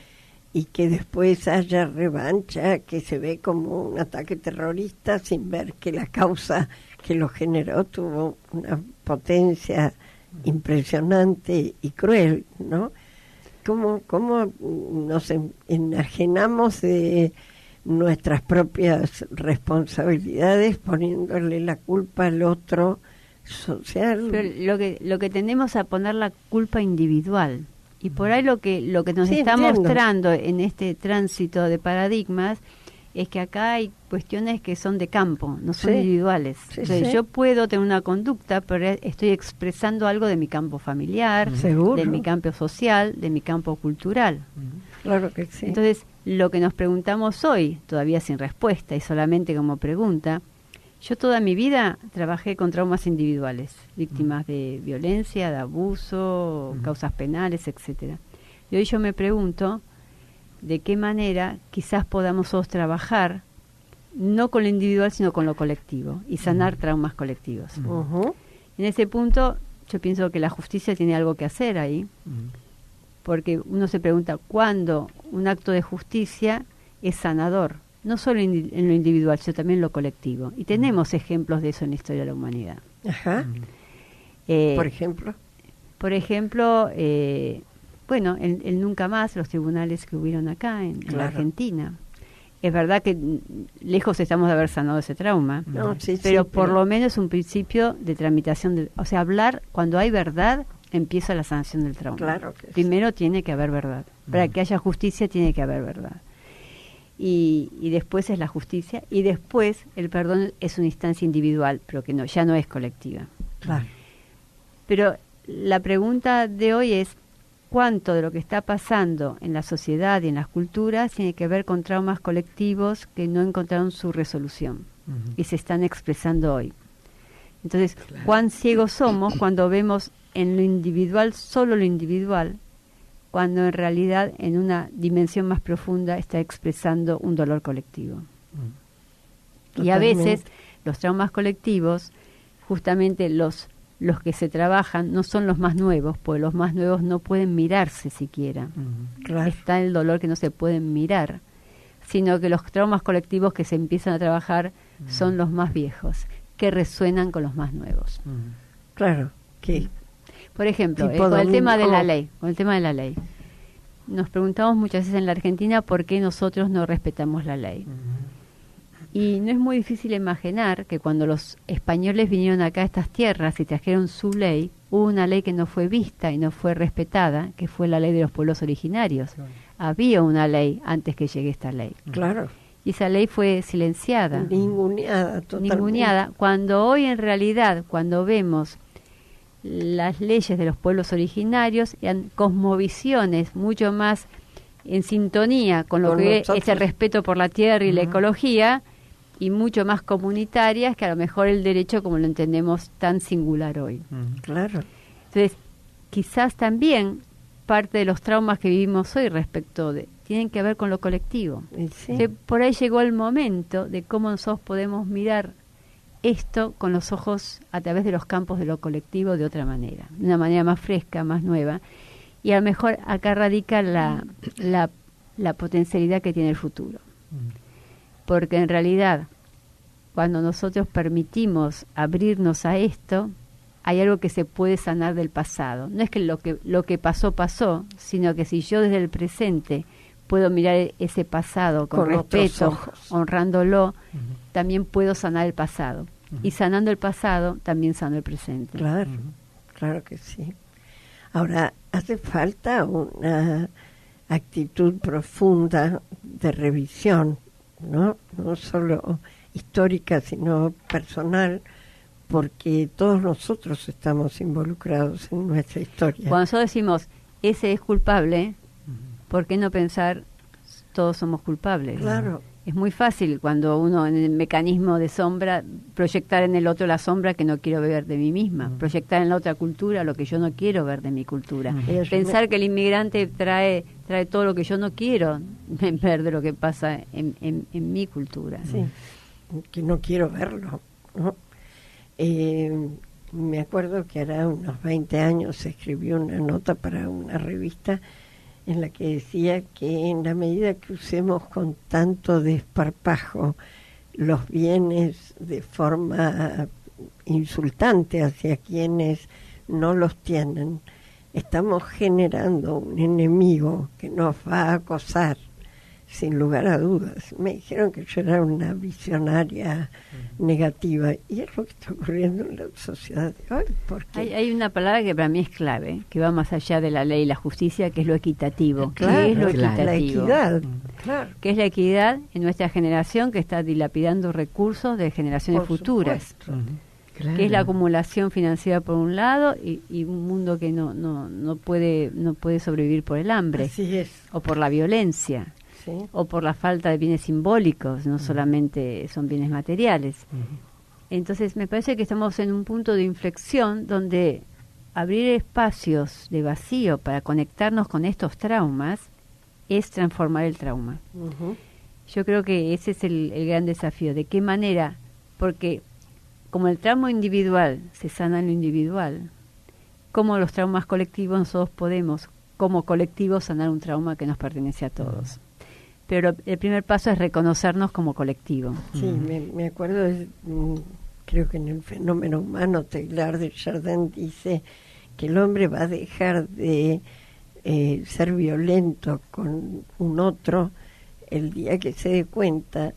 y que después haya revancha, que se ve como un ataque terrorista sin ver que la causa que lo generó tuvo una potencia impresionante y cruel, ¿no? ¿Cómo nos enajenamos de nuestras propias responsabilidades poniéndole la culpa al otro social. Pero lo que tendemos a poner la culpa individual, y por ahí lo que nos está mostrando en este tránsito de paradigmas es que acá hay cuestiones que son de campo, no son individuales. Entonces, yo puedo tener una conducta, pero estoy expresando algo de mi campo familiar, de mi campo social, de mi campo cultural. Claro que sí. Entonces, lo que nos preguntamos hoy, todavía sin respuesta y solamente como pregunta, yo toda mi vida trabajé con traumas individuales, víctimas de violencia, de abuso, causas penales, etcétera. Y hoy yo me pregunto de qué manera quizás podamos todos trabajar, no con lo individual, sino con lo colectivo, y sanar traumas colectivos. En ese punto, yo pienso que la justicia tiene algo que hacer ahí, porque uno se pregunta cuándo un acto de justicia es sanador, no solo en lo individual, sino también en lo colectivo. Y tenemos ejemplos de eso en la historia de la humanidad. Ajá. ¿Por ejemplo? Por ejemplo, bueno, el Nunca Más, los tribunales que hubieron acá en la Argentina. Es verdad que lejos estamos de haber sanado ese trauma, pero por lo menos un principio de tramitación, o sea, hablar cuando hay verdad, empieza la sanación del trauma. Claro que Primero tiene que haber verdad. Para que haya justicia tiene que haber verdad. Y después es la justicia, y después el perdón es una instancia individual, pero que ya no es colectiva. Claro. Pero la pregunta de hoy es, ¿cuánto de lo que está pasando en la sociedad y en las culturas tiene que ver con traumas colectivos que no encontraron su resolución y se están expresando hoy? Entonces, ¿cuán ciegos somos cuando vemos en lo individual solo lo individual, cuando en realidad en una dimensión más profunda está expresando un dolor colectivo? Y a veces los traumas colectivos, justamente los que se trabajan, no son los más nuevos, porque los más nuevos no pueden mirarse siquiera. Está el dolor que no se pueden mirar, sino que los traumas colectivos que se empiezan a trabajar son los más viejos, que resuenan con los más nuevos. Claro, que por ejemplo, con el tema de la ley, nos preguntamos muchas veces en la Argentina por qué nosotros no respetamos la ley. Y no es muy difícil imaginar que cuando los españoles vinieron acá a estas tierras y trajeron su ley, hubo una ley que no fue vista y no fue respetada, que fue la ley de los pueblos originarios. Había una ley antes que llegue esta ley. Claro. Y esa ley fue silenciada. Ninguneada, totalmente. Ninguneada. Cuando hoy en realidad, cuando vemos las leyes de los pueblos originarios, eran cosmovisiones mucho más en sintonía con lo que es el respeto por la tierra y la ecología, y mucho más comunitarias que a lo mejor el derecho como lo entendemos tan singular hoy. Claro. Entonces, quizás también parte de los traumas que vivimos hoy tienen que ver con lo colectivo. Entonces, por ahí llegó el momento de cómo nosotros podemos mirar esto con los ojos a través de los campos de lo colectivo de otra manera, de una manera más fresca, más nueva. Y a lo mejor acá radica la potencialidad que tiene el futuro. Porque en realidad, cuando nosotros permitimos abrirnos a esto, hay algo que se puede sanar del pasado. No es que lo que pasó, sino que si yo desde el presente puedo mirar ese pasado con respeto, honrándolo, también puedo sanar el pasado. Y sanando el pasado, también sano el presente. Claro, claro que sí. Ahora, hace falta una actitud profunda de revisión, no solo histórica, sino personal, porque todos nosotros estamos involucrados en nuestra historia. Cuando nosotros decimos, ese es culpable, ¿por qué no pensar, todos somos culpables? Claro. Es muy fácil cuando uno en el mecanismo de sombra, proyectar en el otro la sombra que no quiero ver de mí misma, proyectar en la otra cultura lo que yo no quiero ver de mi cultura. Pensar que el inmigrante trae todo lo que yo no quiero ver de lo que pasa en mi cultura. Sí, que no quiero verlo, ¿no? Me acuerdo que hará unos 20 años escribió una nota para una revista en la que decía que en la medida que usemos con tanto desparpajo los bienes de forma insultante hacia quienes no los tienen, estamos generando un enemigo que nos va a acosar sin lugar a dudas. Me dijeron que yo era una visionaria negativa, y es lo que está ocurriendo en la sociedad de hoy. Porque hay una palabra que para mí es clave, que va más allá de la ley y la justicia, que es lo equitativo. Claro, ¿Qué es lo equitativo? La equidad, claro. ¿Qué es la equidad en nuestra generación, que está dilapidando recursos de generaciones futuras? Claro. Que es la acumulación financiera por un lado y un mundo que no puede sobrevivir por el hambre. Así es. O por la violencia. ¿Sí? O por la falta de bienes simbólicos, no solamente son bienes materiales. Entonces me parece que estamos en un punto de inflexión donde abrir espacios de vacío para conectarnos con estos traumas es transformar el trauma. Yo creo que ese es el gran desafío. ¿De qué manera? Porque como el trauma individual se sana en lo individual, como los traumas colectivos nosotros podemos, como colectivo, sanar un trauma que nos pertenece a todos. Pero el primer paso es reconocernos como colectivo. Sí, me acuerdo, creo que en el fenómeno humano, Teilhard de Chardin dice que el hombre va a dejar de ser violento con un otro el día que se dé cuenta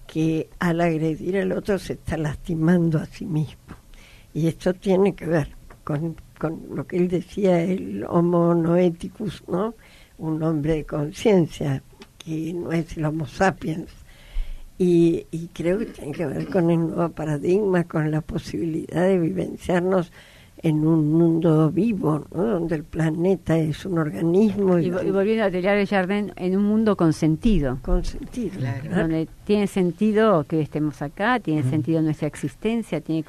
que al agredir al otro se está lastimando a sí mismo. Y esto tiene que ver con lo que él decía, el homo noeticus, ¿no? Un hombre de conciencia, que no es el homo sapiens. Y creo que tiene que ver con el nuevo paradigma, con la posibilidad de vivenciarnos en un mundo vivo, ¿no? Donde el planeta es un organismo. Y volviendo a Teilhard de Chardin, en un mundo con sentido. Con sentido, claro. Donde tiene sentido que estemos acá, tiene sentido nuestra existencia, tiene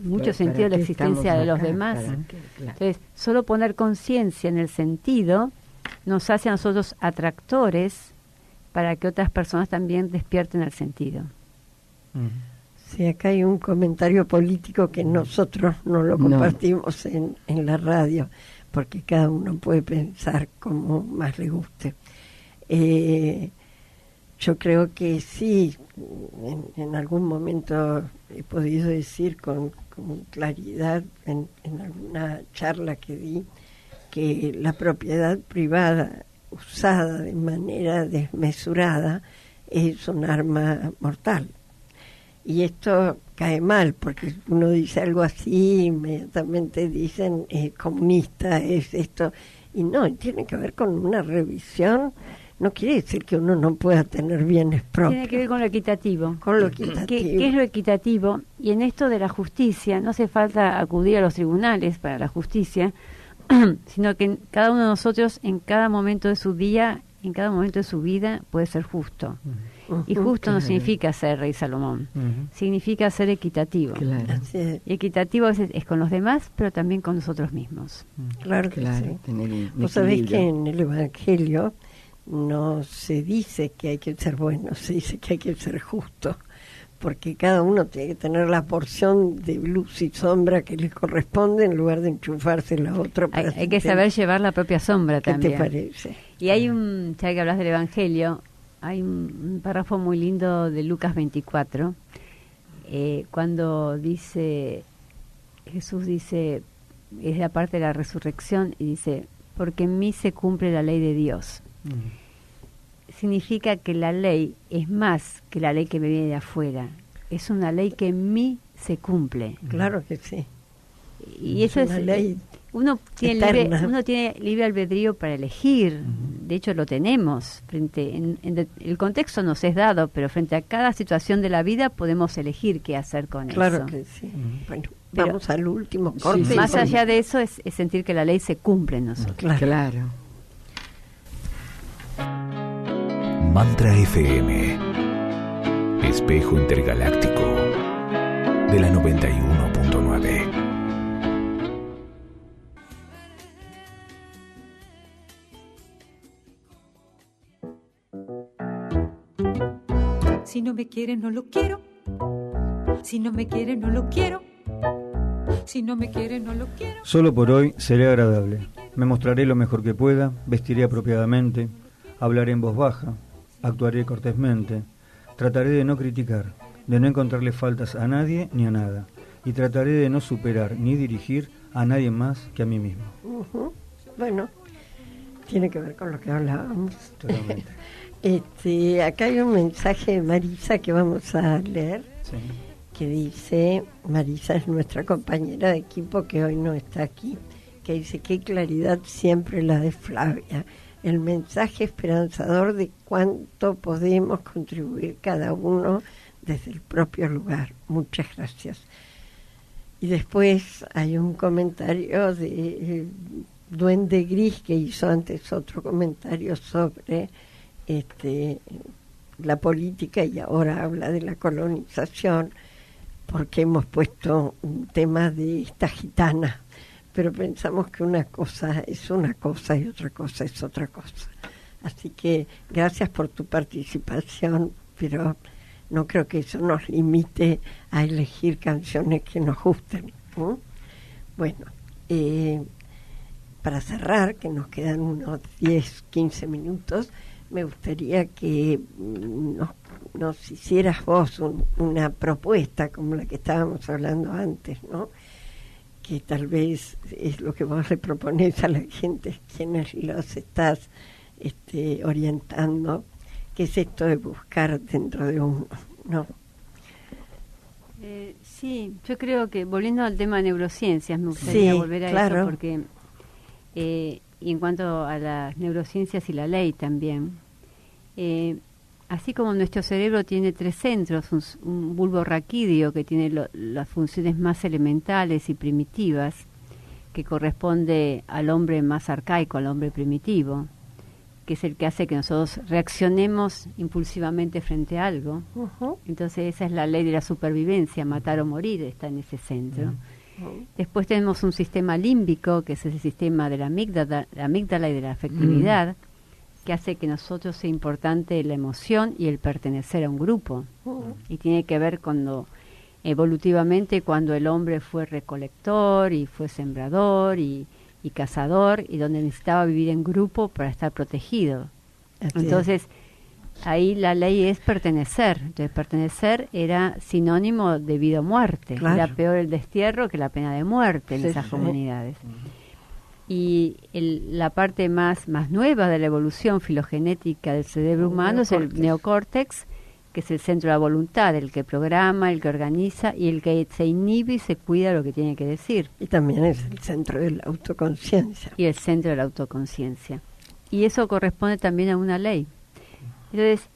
mucho sentido la existencia de los demás. Entonces, solo poner conciencia en el sentido nos hace a nosotros atractores para que otras personas también despierten el sentido. Sí, acá hay un comentario político que nosotros no lo compartimos en la radio, porque cada uno puede pensar como más le guste. Yo creo que sí, en algún momento he podido decir con claridad en alguna charla que di, que la propiedad privada usada de manera desmesurada es un arma mortal. Y esto cae mal, porque uno dice algo así, inmediatamente dicen comunista, es esto. Y no, tiene que ver con una revisión. No quiere decir que uno no pueda tener bienes propios. Tiene que ver con lo equitativo. Con lo equitativo. ¿Qué es lo equitativo? Y en esto de la justicia, no hace falta acudir a los tribunales para la justicia, sino que cada uno de nosotros, en cada momento de su día, en cada momento de su vida, puede ser justo. Y justo no significa ser rey Salomón, significa ser equitativo. Y equitativo es con los demás, pero también con nosotros mismos. Claro que sí. Vos sabés que en el Evangelio no se dice que hay que ser bueno, se dice que hay que ser justo, porque cada uno tiene que tener la porción de luz y sombra que le corresponde en lugar de enchufarse la otra. Hay que saber llevar la propia sombra también. ¿Qué te parece? Y hay ya que hablas del Evangelio, hay un párrafo muy lindo de Lucas 24, cuando Jesús dice, es la parte de la resurrección, y dice, porque en mí se cumple la ley de Dios. Significa que la ley es más que la ley que me viene de afuera, es una ley que en mí se cumple. Claro que sí. Y eso es ley. Uno tiene libre albedrío para elegir. De hecho lo tenemos el contexto nos es dado, pero frente a cada situación de la vida podemos elegir qué hacer con eso. Claro que sí. Bueno, vamos al último corte. Sí, más allá de eso es sentir que la ley se cumple en nosotros. Claro. Mantra FM, espejo intergaláctico de la 91.9. Si no me quiere, no lo quiero. Si no me quiere, no lo quiero. Si no me quiere, no lo quiero. Solo por hoy seré agradable. Me mostraré lo mejor que pueda, vestiré apropiadamente, hablaré en voz baja, actuaré cortésmente, trataré de no criticar, de no encontrarle faltas a nadie ni a nada, y trataré de no superar ni dirigir a nadie más que a mí mismo. Bueno, tiene que ver con lo que hablábamos. Totalmente. Acá hay un mensaje de Marisa que vamos a leer, sí, que dice, Marisa es nuestra compañera de equipo que hoy no está aquí, que dice, qué claridad siempre la de Flavia, el mensaje esperanzador de cuánto podemos contribuir cada uno desde el propio lugar. Muchas gracias. Y después hay un comentario de Duende Gris que hizo antes otro comentario sobre la política y ahora habla de la colonización, porque hemos puesto un tema de esta gitana, pero pensamos que una cosa es una cosa y otra cosa es otra cosa. Así que gracias por tu participación, pero no creo que eso nos limite a elegir canciones que nos gusten. Bueno, para cerrar, que nos quedan unos 10, 15 minutos, me gustaría que nos hicieras vos una propuesta como la que estábamos hablando antes, ¿no? Que tal vez es lo que vos le proponés a la gente, quienes los estás orientando, que es esto de buscar dentro de uno, ¿no? Sí, yo creo que, volviendo al tema de neurociencias, me gustaría volver a eso, porque y en cuanto a las neurociencias y la ley también, así como nuestro cerebro tiene 3 centros, un bulbo raquídeo que tiene las funciones más elementales y primitivas, que corresponde al hombre más arcaico, al hombre primitivo, que es el que hace que nosotros reaccionemos impulsivamente frente a algo. Entonces esa es la ley de la supervivencia, matar o morir, está en ese centro. Después tenemos un sistema límbico, que es el sistema de la amígdala y de la afectividad, que hace que nosotros sea importante la emoción y el pertenecer a un grupo. Y tiene que ver evolutivamente cuando el hombre fue recolector y fue sembrador y cazador, y donde necesitaba vivir en grupo para estar protegido. Entonces, ahí la ley es pertenecer. Entonces, pertenecer era sinónimo de vida o muerte. Claro. Era peor el destierro que la pena de muerte en esas comunidades. Y la parte más nueva de la evolución filogenética del cerebro humano es el neocórtex, que es el centro de la voluntad, el que programa, el que organiza y el que se inhibe y se cuida lo que tiene que decir. Y también es el centro de la autoconciencia. Y el centro de la autoconciencia. Y eso corresponde también a una ley. Entonces,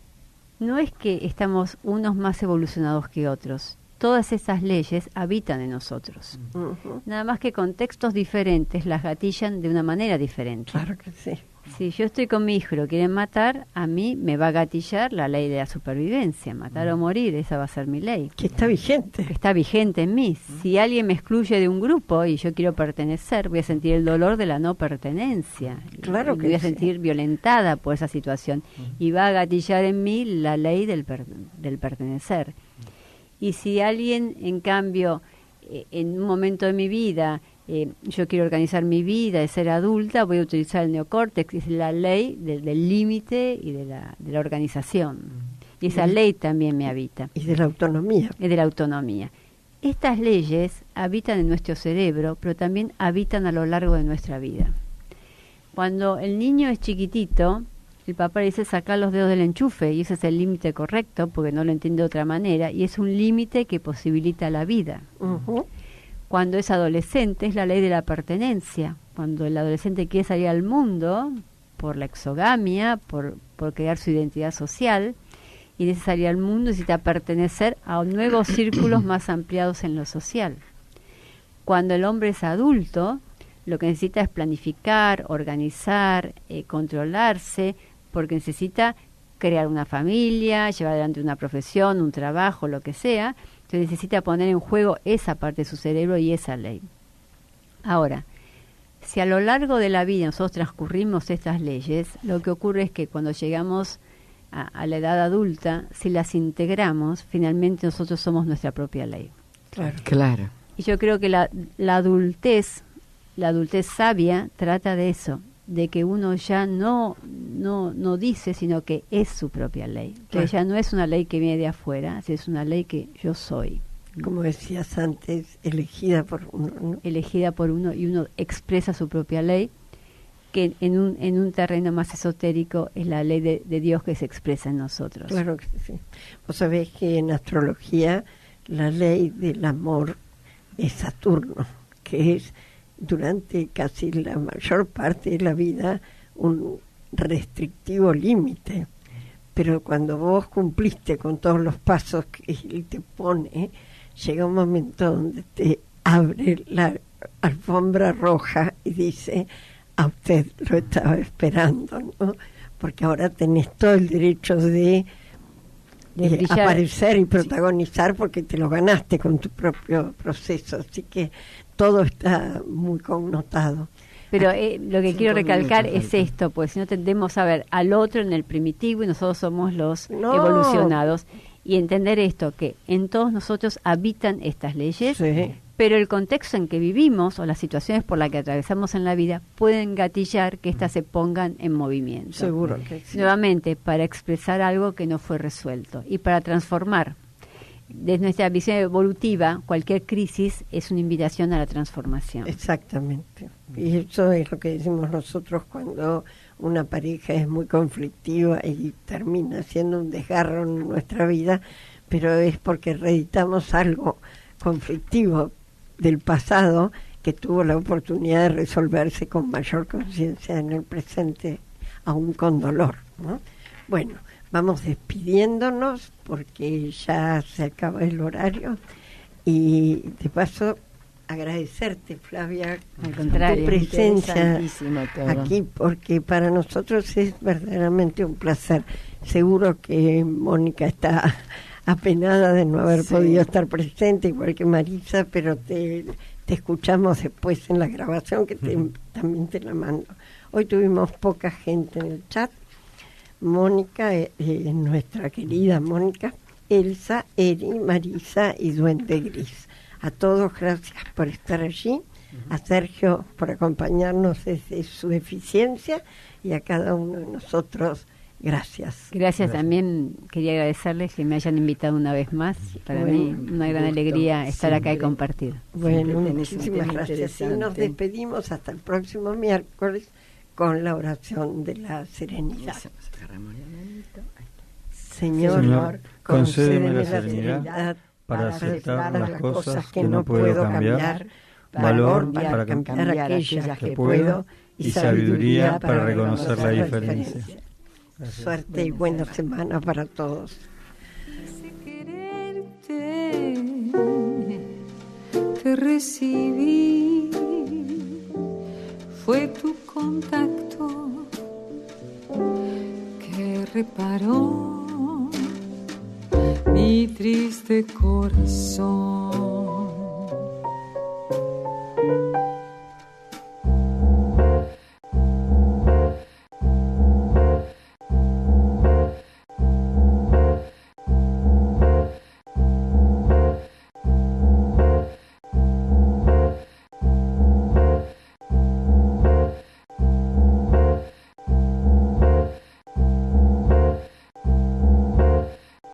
no es que estamos unos más evolucionados que otros. Todas esas leyes habitan en nosotros. Nada más que contextos diferentes las gatillan de una manera diferente. Claro que sí. Si yo estoy con mi hijo y lo quieren matar, a mí me va a gatillar la ley de la supervivencia, matar o morir, esa va a ser mi ley. Que está vigente. Que está vigente en mí. Si alguien me excluye de un grupo y yo quiero pertenecer, voy a sentir el dolor de la no pertenencia. Claro que voy a sentir violentada por esa situación. Y va a gatillar en mí la ley del pertenecer. Y si alguien, en cambio, en un momento de mi vida, yo quiero organizar mi vida, de ser adulta, voy a utilizar el neocórtex, que es la ley del límite y de la organización. Y esa ley también me habita. Y de la autonomía. Y de la autonomía. Estas leyes habitan en nuestro cerebro, pero también habitan a lo largo de nuestra vida. Cuando el niño es chiquitito, el papá le dice sacar los dedos del enchufe, y ese es el límite correcto, porque no lo entiende de otra manera, y es un límite que posibilita la vida. Cuando es adolescente, es la ley de la pertenencia. Cuando el adolescente quiere salir al mundo, por la exogamia, por crear su identidad social, y necesita salir al mundo, necesita pertenecer a nuevos círculos más ampliados en lo social. Cuando el hombre es adulto, lo que necesita es planificar, organizar, controlarse, porque necesita crear una familia, llevar adelante una profesión, un trabajo, lo que sea. Entonces necesita poner en juego esa parte de su cerebro y esa ley. Ahora, si a lo largo de la vida nosotros transcurrimos estas leyes, lo que ocurre es que cuando llegamos a la edad adulta, si las integramos, finalmente nosotros somos nuestra propia ley. Claro. Y yo creo que la adultez sabia trata de eso, de que uno ya no dice, sino que es su propia ley. Que ya no es una ley que viene de afuera, es una ley que yo soy. Como decías antes, elegida por uno, ¿no? Elegida por uno, y uno expresa su propia ley que en un terreno más esotérico es la ley de Dios que se expresa en nosotros. Claro que sí. Vos sabés que en astrología la ley del amor es Saturno, que es durante casi la mayor parte de la vida un restrictivo límite. Pero cuando vos cumpliste con todos los pasos que él te pone, llega un momento donde te abre la alfombra roja y dice: a usted lo estaba esperando, ¿no? Porque ahora tenés todo el derecho de aparecer y protagonizar, porque te lo ganaste con tu propio proceso, así que todo está muy connotado. Pero lo que quiero recalcar es esto, pues si no tendemos a ver al otro en el primitivo y nosotros somos los evolucionados, y entender esto, que en todos nosotros habitan estas leyes, sí, pero el contexto en que vivimos o las situaciones por las que atravesamos en la vida pueden gatillar que éstas se pongan en movimiento. Seguro que sí. Nuevamente, para expresar algo que no fue resuelto y para transformar. Desde nuestra visión evolutiva, cualquier crisis es una invitación a la transformación. Exactamente. Y eso es lo que decimos nosotros cuando una pareja es muy conflictiva y termina siendo un desgarro en nuestra vida, pero es porque reeditamos algo conflictivo del pasado que tuvo la oportunidad de resolverse con mayor conciencia en el presente, aún con dolor, ¿no? Bueno, vamos despidiéndonos porque ya se acaba el horario, y de paso agradecerte, Flavia, al contrario, tu presencia aquí, porque para nosotros es verdaderamente un placer. Seguro que Mónica está apenada de no haber podido estar presente, igual que Marisa, pero te escuchamos después en la grabación, que también te la mando. Hoy tuvimos poca gente en el chat. Mónica, nuestra querida Mónica, Elsa, Eri, Marisa y Duende Gris. A todos gracias por estar allí, a Sergio por acompañarnos desde su eficiencia, y a cada uno de nosotros gracias. Gracias también, quería agradecerles que me hayan invitado una vez más. Para mí una gran alegría estar acá y compartir. Bueno, muchísimas gracias. Y nos despedimos hasta el próximo miércoles con la oración de la serenidad. Señor, concédeme la serenidad para aceptar las cosas que no puedo cambiar, valor para cambiar aquellas que puedo, y sabiduría para reconocer la diferencia. Suerte y buena semana para todos. Te recibí, fue tu contacto que reparó mi triste corazón.